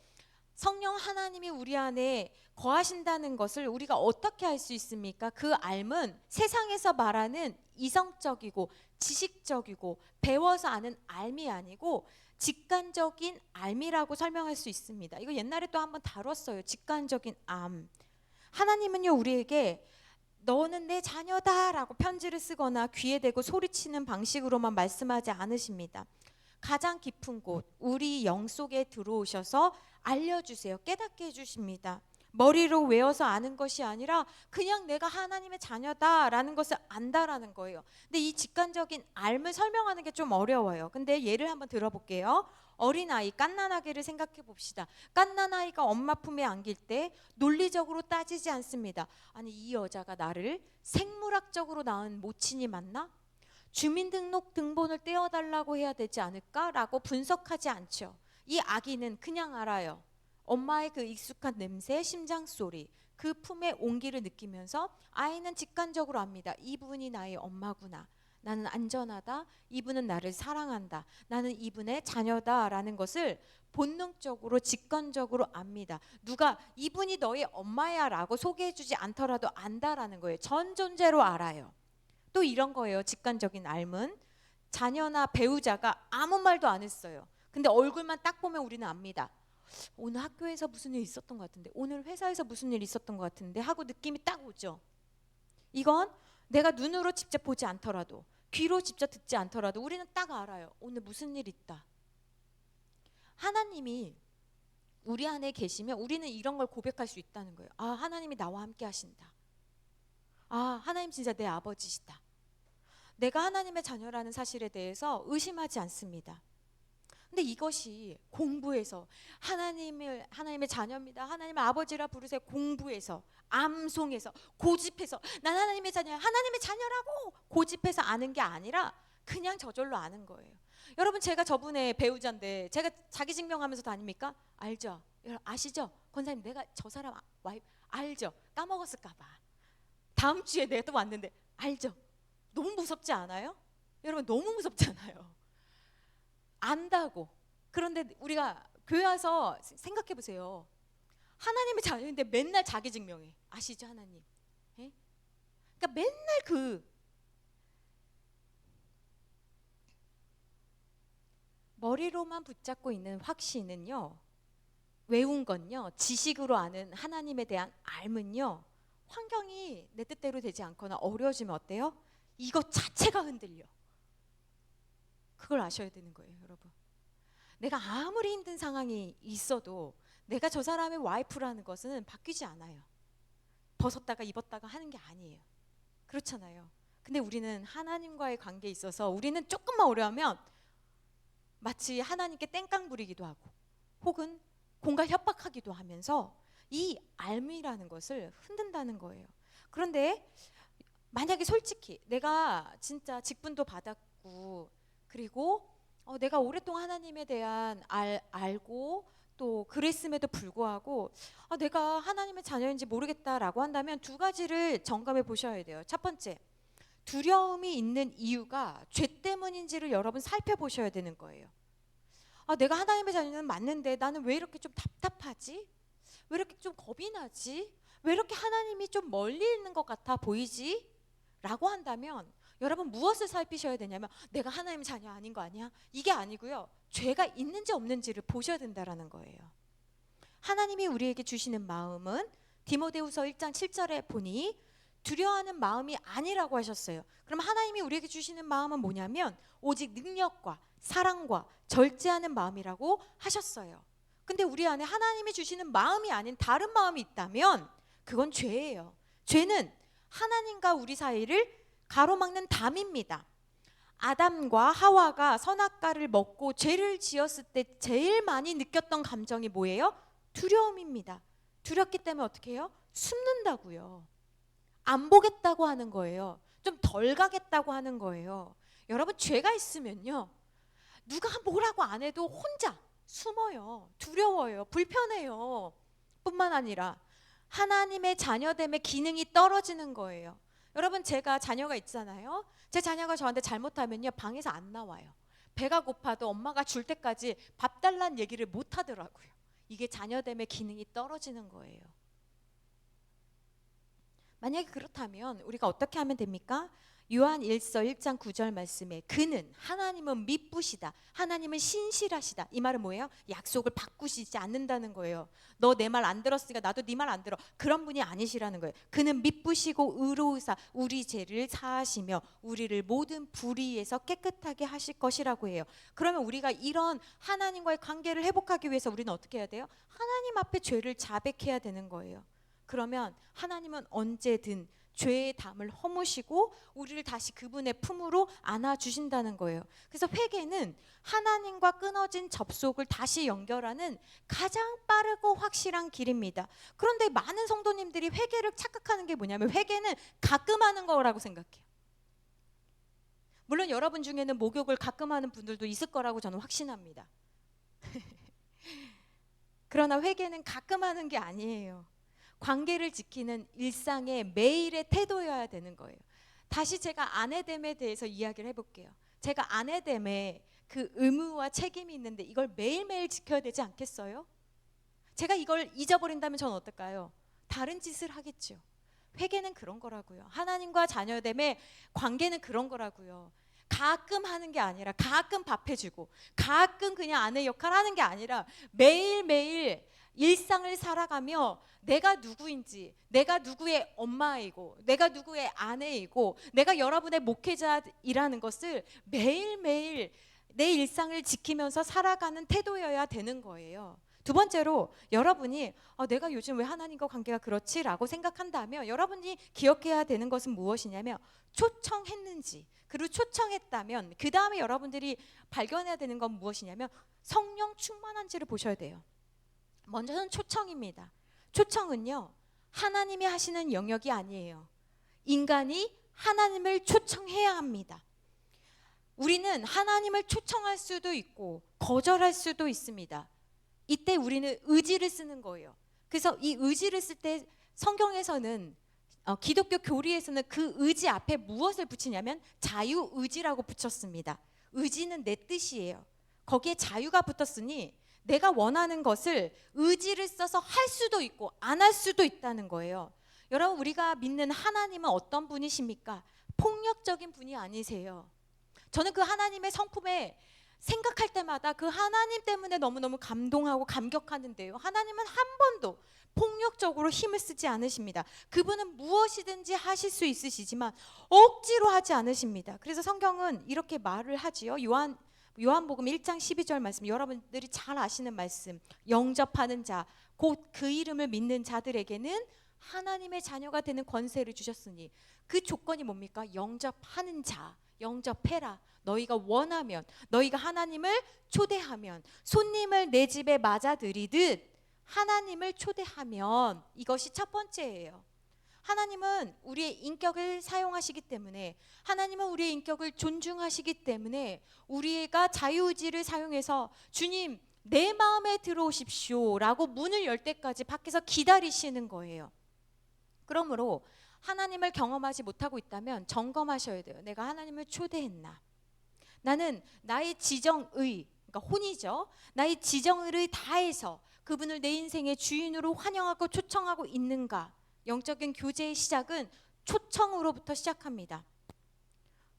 성령 하나님이 우리 안에 거하신다는 것을 우리가 어떻게 알 수 있습니까? 그 알은 세상에서 말하는 이성적이고 지식적이고 배워서 아는 알미 아니고 직관적인 알미라고 설명할 수 있습니다. 이거 옛날에 또 한번 다뤘어요. 직관적인 암. 하나님은요 우리에게 너는 내 자녀다 라고 편지를 쓰거나 귀에 대고 소리치는 방식으로만 말씀하지 않으십니다. 가장 깊은 곳 우리 영 속에 들어오셔서 알려주세요. 깨닫게 해주십니다. 머리로 외워서 아는 것이 아니라 그냥 내가 하나님의 자녀다라는 것을 안다라는 거예요. 근데 이 직관적인 알을 설명하는 게 좀 어려워요. 근데 예를 한번 들어볼게요. 어린아이, 갓난아기를 생각해 봅시다. 갓난아이가 엄마 품에 안길 때 논리적으로 따지지 않습니다. 아니 이 여자가 나를 생물학적으로 낳은 모친이 맞나? 주민등록 등본을 떼어달라고 해야 되지 않을까라고 분석하지 않죠. 이 아기는 그냥 알아요. 엄마의 그 익숙한 냄새, 심장소리, 그 품의 온기를 느끼면서 아이는 직관적으로 압니다. 이분이 나의 엄마구나. 나는 안전하다. 이분은 나를 사랑한다. 나는 이분의 자녀다라는 것을 본능적으로 직관적으로 압니다. 누가 이분이 너의 엄마야 라고 소개해주지 않더라도 안다라는 거예요. 전 존재로 알아요. 또 이런 거예요. 직관적인 알은 자녀나 배우자가 아무 말도 안 했어요. 근데 얼굴만 딱 보면 우리는 압니다. 오늘 학교에서 무슨 일 있었던 것 같은데, 오늘 회사에서 무슨 일 있었던 것 같은데 하고 느낌이 딱 오죠. 이건 내가 눈으로 직접 보지 않더라도 귀로 직접 듣지 않더라도 우리는 딱 알아요. 오늘 무슨 일 있다. 하나님이 우리 안에 계시면 우리는 이런 걸 고백할 수 있다는 거예요. 아, 하나님이 나와 함께 하신다. 아, 하나님 진짜 내 아버지시다. 내가 하나님의 자녀라는 사실에 대해서 의심하지 않습니다. 근데 이것이 공부해서 하나님의 자녀입니다. 하나님의 아버지라 부르세요. 공부해서, 암송해서, 고집해서 난 하나님의 자녀야. 하나님의 자녀라고 고집해서 아는 게 아니라 그냥 저절로 아는 거예요. 여러분 제가 저분의 배우자인데 제가 자기 증명하면서 다닙니까? 알죠? 여러분 아시죠? 권사님 내가 저 사람 와이프 알죠? 까먹었을까 봐. 다음 주에 내가 또 왔는데 알죠? 너무 무섭지 않아요? 여러분 너무 무섭잖아요. 안다고. 그런데 우리가 교회 와서 생각해 보세요. 하나님의 자녀인데 맨날 자기 증명해. 아시죠 하나님? 예? 그러니까 맨날 그 머리로만 붙잡고 있는 확신은요, 외운 건요, 지식으로 아는 하나님에 대한 알면요, 환경이 내 뜻대로 되지 않거나 어려워지면 어때요? 이것 자체가 흔들려. 그걸 아셔야 되는 거예요, 여러분. 내가 아무리 힘든 상황이 있어도 내가 저 사람의 와이프라는 것은 바뀌지 않아요. 벗었다가 입었다가 하는 게 아니에요. 그렇잖아요. 근데 우리는 하나님과의 관계에 있어서 우리는 조금만 어려우면 마치 하나님께 땡깡 부리기도 하고 혹은 공갈 협박하기도 하면서 이 알미라는 것을 흔든다는 거예요. 그런데 만약에 솔직히 내가 진짜 직분도 받았고 그리고 내가 오랫동안 하나님에 대한 알고 또 그랬음에도 불구하고 내가 하나님의 자녀인지 모르겠다라고 한다면 두 가지를 점검해 보셔야 돼요. 첫 번째, 두려움이 있는 이유가 죄 때문인지를 여러분 살펴보셔야 되는 거예요. 내가 하나님의 자녀는 맞는데 나는 왜 이렇게 좀 답답하지? 왜 이렇게 좀 겁이 나지? 왜 이렇게 하나님이 좀 멀리 있는 것 같아 보이지? 라고 한다면 여러분 무엇을 살피셔야 되냐면 내가 하나님의 자녀 아닌 거 아니야? 이게 아니고요. 죄가 있는지 없는지를 보셔야 된다는 거예요. 하나님이 우리에게 주시는 마음은 디모데후서 1장 7절에 보니 두려워하는 마음이 아니라고 하셨어요. 그럼 하나님이 우리에게 주시는 마음은 뭐냐면 오직 능력과 사랑과 절제하는 마음이라고 하셨어요. 근데 우리 안에 하나님이 주시는 마음이 아닌 다른 마음이 있다면 그건 죄예요. 죄는 하나님과 우리 사이를 가로막는 담입니다. 아담과 하와가 선악과를 먹고 죄를 지었을 때 제일 많이 느꼈던 감정이 뭐예요? 두려움입니다. 두렵기 때문에 어떻게 해요? 숨는다고요. 안 보겠다고 하는 거예요. 좀 덜 가겠다고 하는 거예요. 여러분 죄가 있으면요, 누가 뭐라고 안 해도 혼자 숨어요. 두려워요. 불편해요. 뿐만 아니라 하나님의 자녀됨의 기능이 떨어지는 거예요. 여러분 제가 자녀가 있잖아요. 제 자녀가 저한테 잘못하면요 방에서 안 나와요. 배가 고파도 엄마가 줄 때까지 밥 달라는 얘기를 못 하더라고요. 이게 자녀됨의 기능이 떨어지는 거예요. 만약에 그렇다면 우리가 어떻게 하면 됩니까? 요한 1서 1장 9절 말씀에 그는 하나님은 미쁘시다, 하나님은 신실하시다. 이 말은 뭐예요? 약속을 바꾸시지 않는다는 거예요. 너 내 말 안 들었으니까 나도 네 말 안 들어, 그런 분이 아니시라는 거예요. 그는 미쁘시고 의로우사 우리 죄를 사하시며 우리를 모든 불의에서 깨끗하게 하실 것이라고 해요. 그러면 우리가 이런 하나님과의 관계를 회복하기 위해서 우리는 어떻게 해야 돼요? 하나님 앞에 죄를 자백해야 되는 거예요. 그러면 하나님은 언제든 죄의 담을 허무시고 우리를 다시 그분의 품으로 안아주신다는 거예요. 그래서 회개는 하나님과 끊어진 접속을 다시 연결하는 가장 빠르고 확실한 길입니다. 그런데 많은 성도님들이 회개를 착각하는 게 뭐냐면 회개는 가끔 하는 거라고 생각해요. 물론 여러분 중에는 목욕을 가끔 하는 분들도 있을 거라고 저는 확신합니다. 그러나 회개는 가끔 하는 게 아니에요. 관계를 지키는 일상의 매일의 태도여야 되는 거예요. 다시 제가 아내됨에 대해서 이야기를 해볼게요. 제가 아내됨에 그 의무와 책임이 있는데 이걸 매일매일 지켜야 되지 않겠어요? 제가 이걸 잊어버린다면 저는 어떨까요? 다른 짓을 하겠죠. 회개는 그런 거라고요. 하나님과 자녀됨의 관계는 그런 거라고요. 가끔 하는 게 아니라 가끔 밥 해주고 가끔 그냥 아내 역할 하는 게 아니라 매일매일 일상을 살아가며 내가 누구인지, 내가 누구의 엄마이고 내가 누구의 아내이고 내가 여러분의 목회자이라는 것을 매일매일 내 일상을 지키면서 살아가는 태도여야 되는 거예요. 두 번째로 여러분이 내가 요즘 왜 하나님과 관계가 그렇지? 라고 생각한다면 여러분이 기억해야 되는 것은 무엇이냐면 초청했는지, 그리고 초청했다면 그 다음에 여러분들이 발견해야 되는 건 무엇이냐면 성령 충만한지를 보셔야 돼요. 먼저는 초청입니다. 초청은요 하나님이 하시는 영역이 아니에요. 인간이 하나님을 초청해야 합니다. 우리는 하나님을 초청할 수도 있고 거절할 수도 있습니다. 이때 우리는 의지를 쓰는 거예요. 그래서 이 의지를 쓸 때 성경에서는 기독교 교리에서는 그 의지 앞에 무엇을 붙이냐면 자유의지라고 붙였습니다. 의지는 내 뜻이에요. 거기에 자유가 붙었으니 내가 원하는 것을 의지를 써서 할 수도 있고 안 할 수도 있다는 거예요. 여러분 우리가 믿는 하나님은 어떤 분이십니까? 폭력적인 분이 아니세요. 저는 그 하나님의 성품에 생각할 때마다 그 하나님 때문에 너무너무 감동하고 감격하는데요. 하나님은 한 번도 폭력적으로 힘을 쓰지 않으십니다. 그분은 무엇이든지 하실 수 있으시지만 억지로 하지 않으십니다. 그래서 성경은 이렇게 말을 하지요. 요한복음 1장 12절 말씀, 여러분들이 잘 아시는 말씀, 영접하는 자 곧 그 이름을 믿는 자들에게는 하나님의 자녀가 되는 권세를 주셨으니 그 조건이 뭡니까? 영접하는 자, 영접해라. 너희가 원하면, 너희가 하나님을 초대하면, 손님을 내 집에 맞아들이듯 하나님을 초대하면, 이것이 첫 번째예요. 하나님은 우리의 인격을 사용하시기 때문에, 하나님은 우리의 인격을 존중하시기 때문에 우리가 자유의지를 사용해서 주님 내 마음에 들어오십시오 라고 문을 열 때까지 밖에서 기다리시는 거예요. 그러므로 하나님을 경험하지 못하고 있다면 점검하셔야 돼요. 내가 하나님을 초대했나? 나는 나의 지정의, 그러니까 혼이죠. 나의 지정을 다해서 그분을 내 인생의 주인으로 환영하고 초청하고 있는가? 영적인 교제의 시작은 초청으로부터 시작합니다.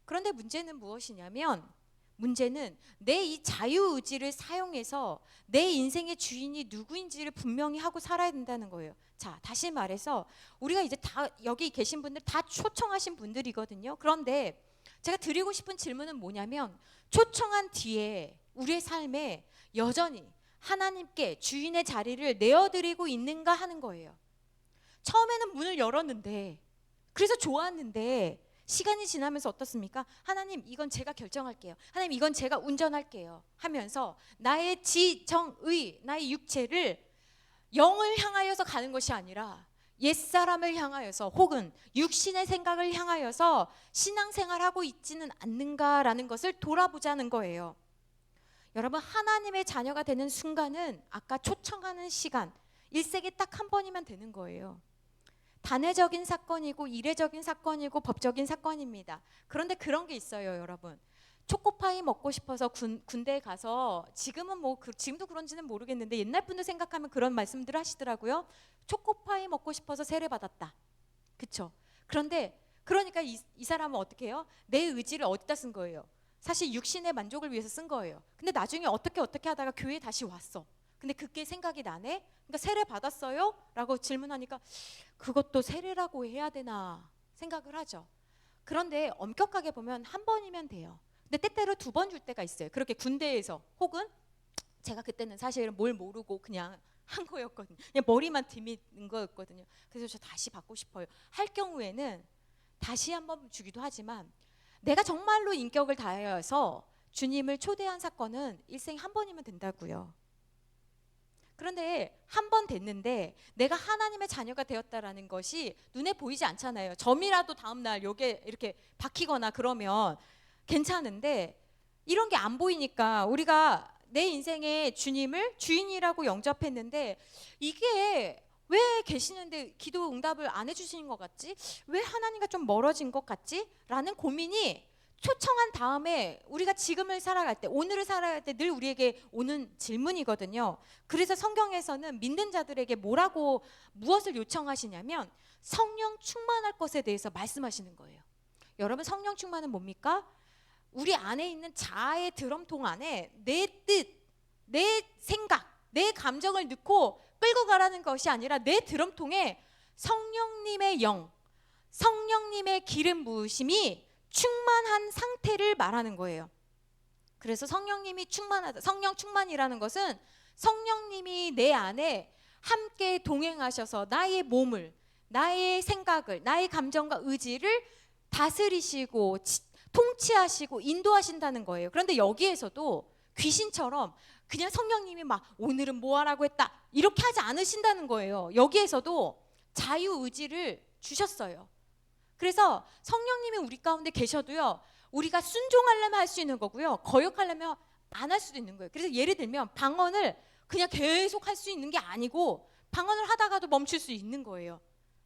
그런데 문제는 무엇이냐면, 문제는 내 이 자유의지를 사용해서 내 인생의 주인이 누구인지를 분명히 하고 살아야 된다는 거예요. 자, 다시 말해서 우리가 이제 다 여기 계신 분들 다 초청하신 분들이거든요. 그런데 제가 드리고 싶은 질문은 뭐냐면, 초청한 뒤에 우리의 삶에 여전히 하나님께 주인의 자리를 내어드리고 있는가 하는 거예요. 처음에는 문을 열었는데, 그래서 좋았는데 시간이 지나면서 어떻습니까? 하나님, 이건 제가 결정할게요. 하나님, 이건 제가 운전할게요 하면서 나의 지정의, 나의 육체를 영을 향하여서 가는 것이 아니라 옛사람을 향하여서 혹은 육신의 생각을 향하여서 신앙생활하고 있지는 않는가라는 것을 돌아보자는 거예요. 여러분, 하나님의 자녀가 되는 순간은 아까 초청하는 시간, 일생에 딱 한 번이면 되는 거예요. 단회적인 사건이고 이례적인 사건이고 법적인 사건입니다. 그런데 그런 게 있어요, 여러분. 초코파이 먹고 싶어서 군대에 가서, 지금은 지금도 그런지는 모르겠는데 옛날 분들 생각하면 그런 말씀들 하시더라고요. 초코파이 먹고 싶어서 세례 받았다. 그쵸? 그런데 그러니까 이 사람은 어떻게 해요? 내 의지를 어디다 쓴 거예요? 사실 육신의 만족을 위해서 쓴 거예요. 근데 나중에 어떻게 하다가 교회에 다시 왔어. 근데 그게 생각이 나네? 그러니까 세례 받았어요? 라고 질문하니까 그것도 세례라고 해야 되나 생각을 하죠. 그런데 엄격하게 보면 한 번이면 돼요. 근데 때때로 2번 줄 때가 있어요. 그렇게 군대에서, 혹은 제가 그때는 사실 뭘 모르고 그냥 한 거였거든요. 그냥 머리만 들이는 거였거든요. 그래서 저 다시 받고 싶어요. 할 경우에는 다시 한 번 주기도 하지만, 내가 정말로 인격을 다해서 주님을 초대한 사건은 일생에 한 번이면 된다고요. 그런데 한 번 됐는데 내가 하나님의 자녀가 되었다라는 것이 눈에 보이지 않잖아요. 점이라도 다음날 여기에 이렇게 박히거나 그러면 괜찮은데, 이런 게 안 보이니까 우리가 내 인생의 주님을 주인이라고 영접했는데, 이게 왜 계시는데 기도 응답을 안 해주시는 것 같지? 왜 하나님과 좀 멀어진 것 같지? 라는 고민이 초청한 다음에 우리가 지금을 살아갈 때, 오늘을 살아갈 때 늘 우리에게 오는 질문이거든요. 그래서 성경에서는 믿는 자들에게 무엇을 요청하시냐면 성령 충만할 것에 대해서 말씀하시는 거예요. 여러분, 성령 충만은 뭡니까? 우리 안에 있는 자아의 드럼통 안에 내 뜻, 내 생각, 내 감정을 넣고 끌고 가라는 것이 아니라 내 드럼통에 성령님의 영, 성령님의 기름 부으심이 충만한 상태를 말하는 거예요. 그래서 성령님이 충만하다, 성령 충만이라는 것은 성령님이 내 안에 함께 동행하셔서 나의 몸을, 나의 생각을, 나의 감정과 의지를 다스리시고 통치하시고 인도하신다는 거예요. 그런데 여기에서도 귀신처럼 그냥 성령님이 막 오늘은 뭐 하라고 했다 이렇게 하지 않으신다는 거예요. 여기에서도 자유의지를 주셨어요. 그래서 성령님이 우리 가운데 계셔도요, 우리가 순종하려면 할 수 있는 거고요, 거역하려면 안 할 수도 있는 거예요. 그래서 예를 들면 방언을 그냥 계속 할 수 있는 게 아니고, 방언을 하다가도 멈출 수 있는 거예요.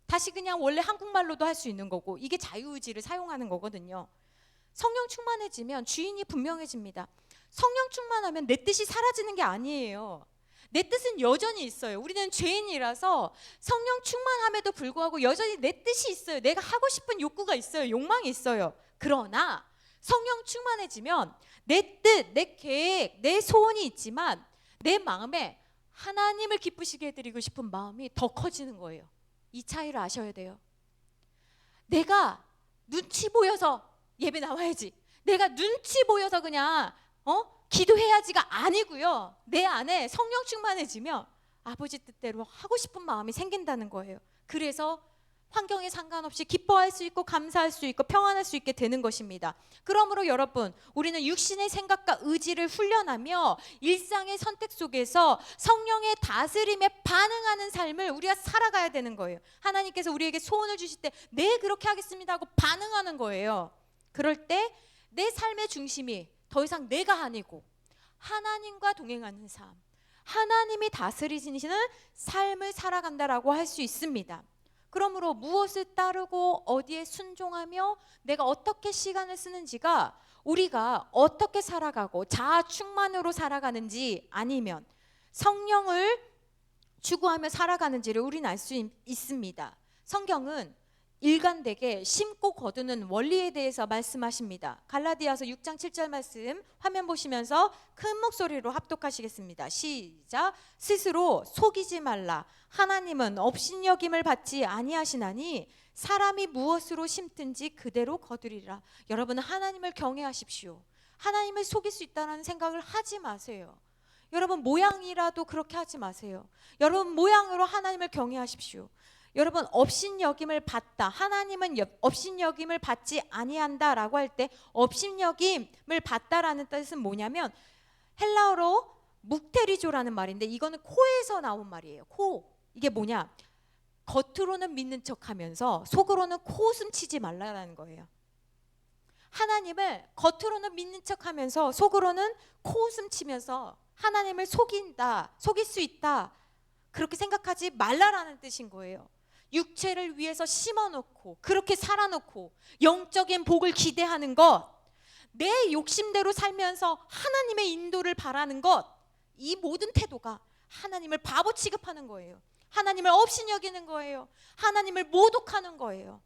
다시 그냥 원래 한국말로도 할 수 있는 거고, 이게 자유의지를 사용하는 거거든요. 성령 충만해지면 주인이 분명해집니다. 성령 충만하면 내 뜻이 사라지는 게 아니에요. 내 뜻은 여전히 있어요. 우리는 죄인이라서 성령 충만함에도 불구하고 여전히 내 뜻이 있어요. 내가 하고 싶은 욕구가 있어요. 욕망이 있어요. 그러나 성령 충만해지면 내 뜻, 내 계획, 내 소원이 있지만 내 마음에 하나님을 기쁘시게 해드리고 싶은 마음이 더 커지는 거예요. 이 차이를 아셔야 돼요. 내가 눈치 보여서 예배 나와야지, 내가 눈치 보여서 그냥 기도해야지가 아니고요. 내 안에 성령 충만해지면 아버지 뜻대로 하고 싶은 마음이 생긴다는 거예요. 그래서 환경에 상관없이 기뻐할 수 있고 감사할 수 있고 평안할 수 있게 되는 것입니다. 그러므로 여러분, 우리는 육신의 생각과 의지를 훈련하며 일상의 선택 속에서 성령의 다스림에 반응하는 삶을 우리가 살아가야 되는 거예요. 하나님께서 우리에게 소원을 주실 때 네, 그렇게 하겠습니다 하고 반응하는 거예요. 그럴 때 내 삶의 중심이 더 이상 내가 아니고 하나님과 동행하는 삶, 하나님이 다스리시는 삶을 살아간다라고 할 수 있습니다. 그러므로 무엇을 따르고 어디에 순종하며 내가 어떻게 시간을 쓰는지가 우리가 어떻게 살아가고 자아 충만으로 살아가는지 아니면 성령을 추구하며 살아가는지를 우리는 알 수 있습니다. 성경은 일관되게 심고 거두는 원리에 대해서 말씀하십니다. 갈라디아서 6장 7절 말씀 화면 보시면서 큰 목소리로 합독하시겠습니다. 시작. 스스로 속이지 말라. 하나님은 업신여김을 받지 아니하시나니 사람이 무엇으로 심든지 그대로 거두리라. 여러분, 하나님을 경외하십시오. 하나님을 속일 수 있다는 생각을 하지 마세요. 여러분, 모양이라도 그렇게 하지 마세요. 여러분, 모양으로 하나님을 경외하십시오. 여러분, 업신여김을 받다, 하나님은 업신여김을 받지 아니한다라고 할 때 업신여김을 받다라는 뜻은 뭐냐면 헬라어로 묵테리조라는 말인데 이거는 코에서 나온 말이에요. 코. 이게 뭐냐? 겉으로는 믿는 척하면서 속으로는 코웃음 치지 말라라는 거예요. 하나님을 겉으로는 믿는 척하면서 속으로는 코웃음 치면서 하나님을 속인다, 속일 수 있다, 그렇게 생각하지 말라라는 뜻인 거예요. 육체를 위해서 심어놓고 그렇게 살아놓고 영적인 복을 기대하는 것, 내 욕심대로 살면서 하나님의 인도를 바라는 것, 이 모든 태도가 하나님을 바보 취급하는 거예요. 하나님을 업신여기는 거예요. 하나님을 모독하는 거예요.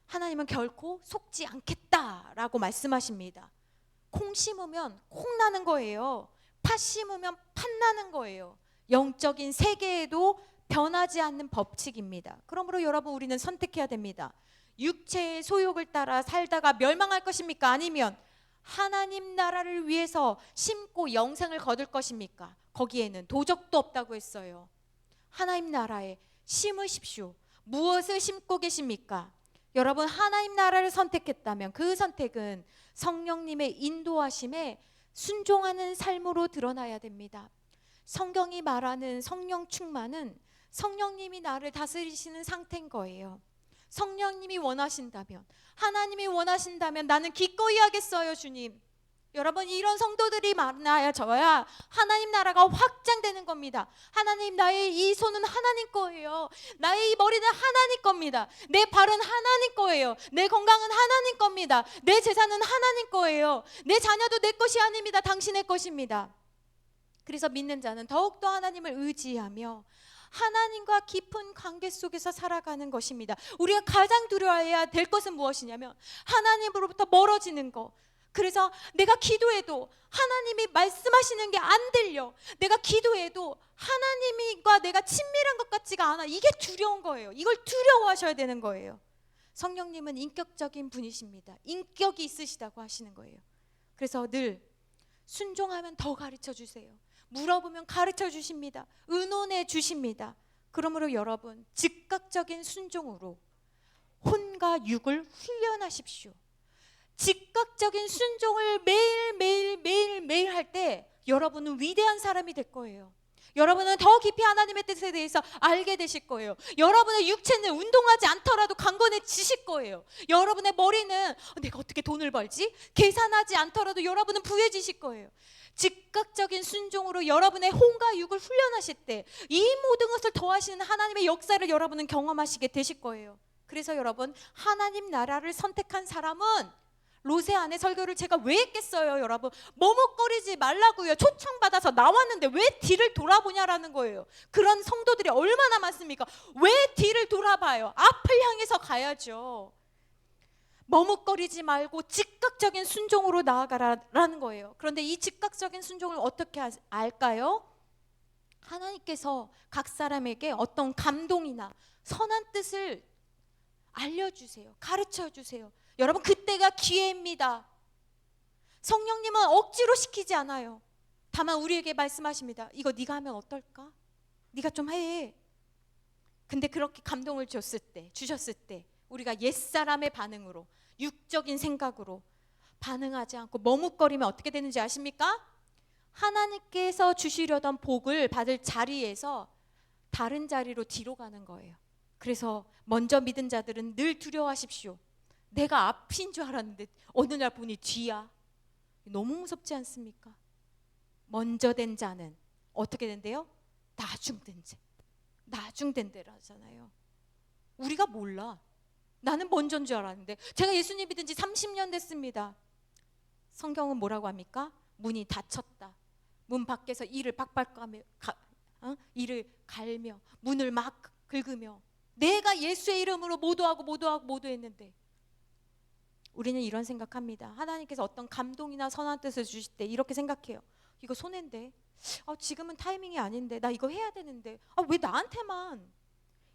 하나님은 결코 속지 않겠다라고 말씀하십니다. 콩 심으면 콩 나는 거예요. 팥 심으면 팥 나는 거예요. 영적인 세계에도 변하지 않는 법칙입니다. 그러므로 여러분, 우리는 선택해야 됩니다. 육체의 소욕을 따라 살다가 멸망할 것입니까? 아니면 하나님 나라를 위해서 심고 영생을 거둘 것입니까? 거기에는 도적도 없다고 했어요. 하나님 나라에 심으십시오. 무엇을 심고 계십니까? 여러분, 하나님 나라를 선택했다면 그 선택은 성령님의 인도하심에 순종하는 삶으로 드러나야 됩니다. 성경이 말하는 성령 충만은 성령님이 나를 다스리시는 상태인 거예요. 성령님이 원하신다면, 하나님이 원하신다면 나는 기꺼이 하겠어요, 주님. 여러분, 이런 성도들이 많아져야 하나님 나라가 확장되는 겁니다. 하나님, 나의 이 손은 하나님 거예요. 나의 이 머리는 하나님 겁니다. 내 발은 하나님 거예요. 내 건강은 하나님 겁니다. 내 재산은 하나님 거예요. 내 자녀도 내 것이 아닙니다. 당신의 것입니다. 그래서 믿는 자는 더욱더 하나님을 의지하며 하나님과 깊은 관계 속에서 살아가는 것입니다. 우리가 가장 두려워해야 될 것은 무엇이냐면 하나님으로부터 멀어지는 것. 그래서 내가 기도해도 하나님이 말씀하시는 게 안 들려. 내가 기도해도 하나님과 내가 친밀한 것 같지가 않아. 이게 두려운 거예요. 이걸 두려워하셔야 되는 거예요. 성령님은 인격적인 분이십니다. 인격이 있으시다고 하시는 거예요. 그래서 늘 순종하면 더 가르쳐 주세요. 물어보면 가르쳐 주십니다. 의논해 주십니다. 그러므로 여러분, 즉각적인 순종으로 혼과 육을 훈련하십시오. 즉각적인 순종을 매일 할 때 여러분은 위대한 사람이 될 거예요. 여러분은 더 깊이 하나님의 뜻에 대해서 알게 되실 거예요. 여러분의 육체는 운동하지 않더라도 강건해지실 거예요. 여러분의 머리는 내가 어떻게 돈을 벌지? 계산하지 않더라도 여러분은 부해지실 거예요. 즉각적인 순종으로 여러분의 혼과 육을 훈련하실 때 이 모든 것을 더하시는 하나님의 역사를 여러분은 경험하시게 되실 거예요. 그래서 여러분, 하나님 나라를 선택한 사람은, 로세 안에 설교를 제가 왜 했겠어요, 여러분? 머뭇거리지 말라고요. 초청받아서 나왔는데 왜 뒤를 돌아보냐라는 거예요. 그런 성도들이 얼마나 많습니까? 왜 뒤를 돌아봐요? 앞을 향해서 가야죠. 머뭇거리지 말고 즉각적인 순종으로 나아가라는 거예요. 그런데 이 즉각적인 순종을 어떻게 알까요? 하나님께서 각 사람에게 어떤 감동이나 선한 뜻을 알려주세요. 가르쳐주세요. 여러분, 그때가 기회입니다. 성령님은 억지로 시키지 않아요. 다만 우리에게 말씀하십니다. 이거 네가 하면 어떨까? 네가 좀 해. 근데 그렇게 감동을 주셨을 때 우리가 옛사람의 반응으로, 육적인 생각으로 반응하지 않고 머뭇거리면 어떻게 되는지 아십니까? 하나님께서 주시려던 복을 받을 자리에서 다른 자리로 뒤로 가는 거예요. 그래서 먼저 믿은 자들은 늘 두려워하십시오. 내가 앞인 줄 알았는데 어느 날 보니 뒤야. 너무 무섭지 않습니까? 먼저 된 자는 어떻게 된대요? 나중된 대라잖아요. 우리가 몰라. 나는 먼저인 줄 알았는데 제가 예수님 믿은 지 30년 됐습니다. 성경은 뭐라고 합니까? 문이 닫혔다. 문 밖에서 이를 박박 까며 이를 갈며 문을 막 긁으며 내가 예수의 이름으로 모두 했는데 우리는 이런 생각합니다. 하나님께서 어떤 감동이나 선한 뜻을 주실 때 이렇게 생각해요. 이거 손해인데, 지금은 타이밍이 아닌데, 나 이거 해야 되는데, 왜 나한테만?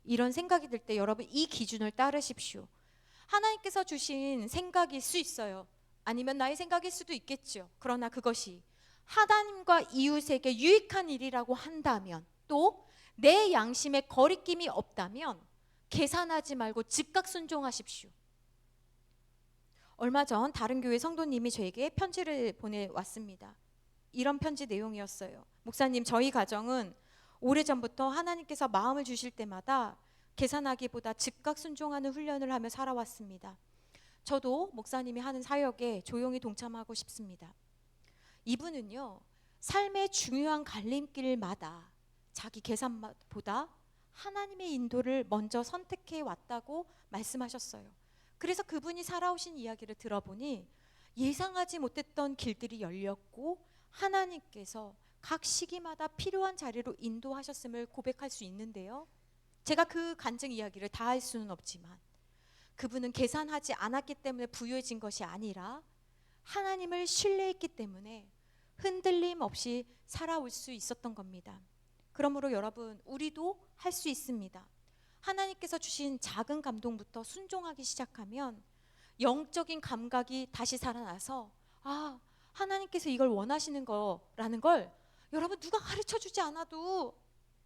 이런 생각이 들 때 여러분 이 기준을 따르십시오. 하나님께서 주신 생각일 수 있어요. 아니면 나의 생각일 수도 있겠죠. 그러나 그것이 하나님과 이웃에게 유익한 일이라고 한다면, 또 내 양심에 거리낌이 없다면 계산하지 말고 즉각 순종하십시오. 얼마 전 다른 교회 성도님이 저에게 편지를 보내왔습니다. 이런 편지 내용이었어요. 목사님, 저희 가정은 오래전부터 하나님께서 마음을 주실 때마다 계산하기보다 즉각 순종하는 훈련을 하며 살아왔습니다. 저도 목사님이 하는 사역에 조용히 동참하고 싶습니다. 이분은요, 삶의 중요한 갈림길마다 자기 계산보다 하나님의 인도를 먼저 선택해 왔다고 말씀하셨어요. 그래서 그분이 살아오신 이야기를 들어보니 예상하지 못했던 길들이 열렸고 하나님께서 각 시기마다 필요한 자리로 인도하셨음을 고백할 수 있는데요. 제가 그 간증 이야기를 다 할 수는 없지만 그분은 계산하지 않았기 때문에 부유해진 것이 아니라 하나님을 신뢰했기 때문에 흔들림 없이 살아올 수 있었던 겁니다. 그러므로 여러분, 우리도 할 수 있습니다. 하나님께서 주신 작은 감동부터 순종하기 시작하면 영적인 감각이 다시 살아나서 하나님께서 이걸 원하시는 거라는 걸 여러분 누가 가르쳐 주지 않아도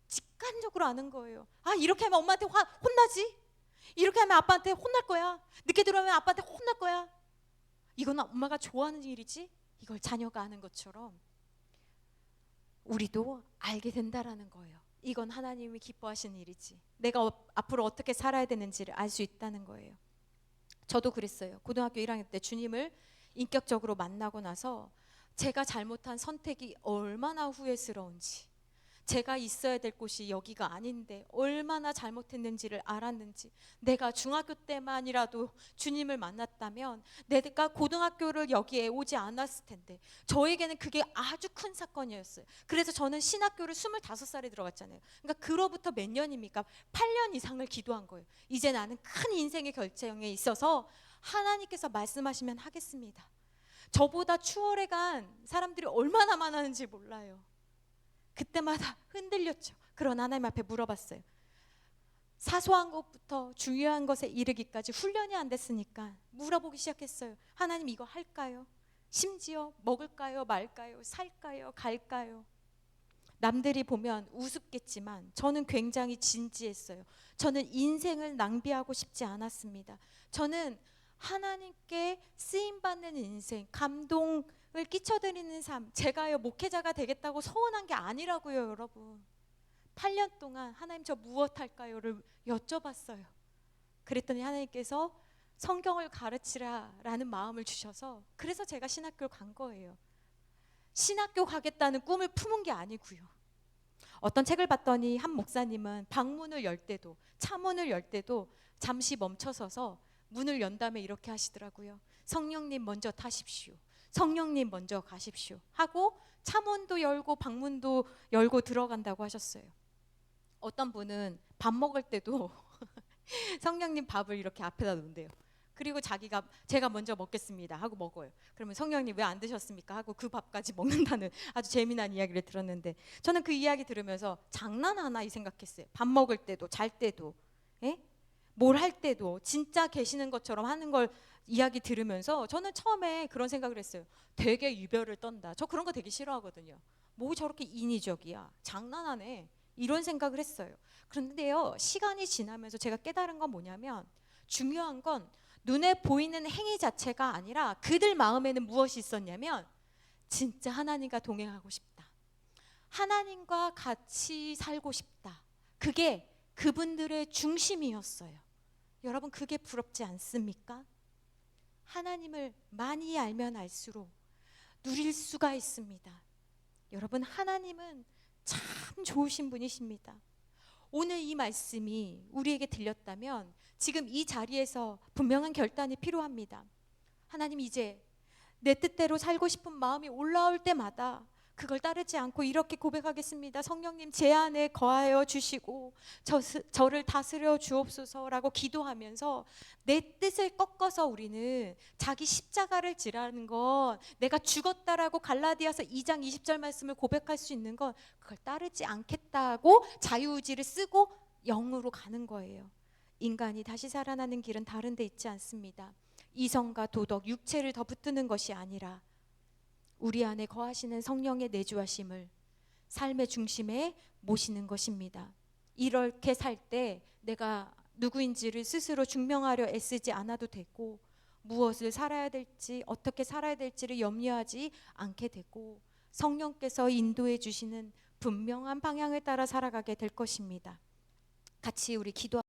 직관적으로 아는 거예요. 이렇게 하면 엄마한테 혼나지? 이렇게 하면 아빠한테 혼날 거야. 늦게 들어오면 아빠한테 혼날 거야. 이건 엄마가 좋아하는 일이지? 이걸 자녀가 아는 것처럼 우리도 알게 된다라는 거예요. 이건 하나님이 기뻐하시는 일이지. 내가 앞으로 어떻게 살아야 되는지를 알 수 있다는 거예요. 저도 그랬어요. 고등학교 1학년 때 주님을 인격적으로 만나고 나서 제가 잘못한 선택이 얼마나 후회스러운지, 제가 있어야 될 곳이 여기가 아닌데 얼마나 잘못했는지를 알았는지, 내가 중학교 때만이라도 주님을 만났다면 내가 고등학교를 여기에 오지 않았을 텐데 저에게는 그게 아주 큰 사건이었어요. 그래서 저는 신학교를 25살에 들어갔잖아요. 그러니까 그로부터 몇 년입니까? 8년 이상을 기도한 거예요. 이제 나는 큰 인생의 결정에 있어서 하나님께서 말씀하시면 하겠습니다. 저보다 추월해 간 사람들이 얼마나 많았는지 몰라요. 그때마다 흔들렸죠. 그러나 하나님 앞에 물어봤어요. 사소한 것부터 중요한 것에 이르기까지 훈련이 안 됐으니까 물어보기 시작했어요. 하나님, 이거 할까요? 심지어 먹을까요? 말까요? 살까요? 갈까요? 남들이 보면 우습겠지만 저는 굉장히 진지했어요. 저는 인생을 낭비하고 싶지 않았습니다. 저는 하나님께 쓰임받는 인생, 감동을 끼쳐드리는 삶, 제가요 목회자가 되겠다고 소원한 게 아니라고요. 여러분, 8년 동안 하나님 저 무엇 할까요를 여쭤봤어요. 그랬더니 하나님께서 성경을 가르치라라는 마음을 주셔서 그래서 제가 신학교를 간 거예요. 신학교 가겠다는 꿈을 품은 게 아니고요. 어떤 책을 봤더니 한 목사님은 방문을 열 때도, 차문을 열 때도 잠시 멈춰서서 문을 연 다음에 이렇게 하시더라고요. 성령님 먼저 타십시오. 성령님 먼저 가십시오 하고 차문도 열고 방문도 열고 들어간다고 하셨어요. 어떤 분은 밥 먹을 때도 성령님 밥을 이렇게 앞에다 놓는데요. 그리고 제가 먼저 먹겠습니다 하고 먹어요. 그러면 성령님 왜 안 드셨습니까 하고 그 밥까지 먹는다는 아주 재미난 이야기를 들었는데, 저는 그 이야기 들으면서 장난하나 이 생각했어요. 밥 먹을 때도, 잘 때도, 뭘 할 때도 진짜 계시는 것처럼 하는 걸 이야기 들으면서 저는 처음에 그런 생각을 했어요. 되게 유별을 떤다. 저 그런 거 되게 싫어하거든요. 뭐 저렇게 인위적이야, 장난하네, 이런 생각을 했어요. 그런데요, 시간이 지나면서 제가 깨달은 건 뭐냐면, 중요한 건 눈에 보이는 행위 자체가 아니라 그들 마음에는 무엇이 있었냐면, 진짜 하나님과 동행하고 싶다, 하나님과 같이 살고 싶다, 그게 그분들의 중심이었어요. 여러분, 그게 부럽지 않습니까? 하나님을 많이 알면 알수록 누릴 수가 있습니다. 여러분, 하나님은 참 좋으신 분이십니다. 오늘 이 말씀이 우리에게 들렸다면 지금 이 자리에서 분명한 결단이 필요합니다. 하나님, 이제 내 뜻대로 살고 싶은 마음이 올라올 때마다 그걸 따르지 않고 이렇게 고백하겠습니다. 성령님, 제 안에 거하여 주시고 저를 다스려 주옵소서라고 기도하면서 내 뜻을 꺾어서 우리는 자기 십자가를 지라는 건, 내가 죽었다라고 갈라디아서 2장 20절 말씀을 고백할 수 있는 건 그걸 따르지 않겠다고 자유의지를 쓰고 영으로 가는 거예요. 인간이 다시 살아나는 길은 다른 데 있지 않습니다. 이성과 도덕, 육체를 더 붙드는 것이 아니라 우리 안에 거하시는 성령의 내주하심을 삶의 중심에 모시는 것입니다. 이렇게 살 때 내가 누구인지를 스스로 증명하려 애쓰지 않아도 되고, 무엇을 살아야 될지, 어떻게 살아야 될지를 염려하지 않게 되고, 성령께서 인도해 주시는 분명한 방향을 따라 살아가게 될 것입니다. 같이 우리 기도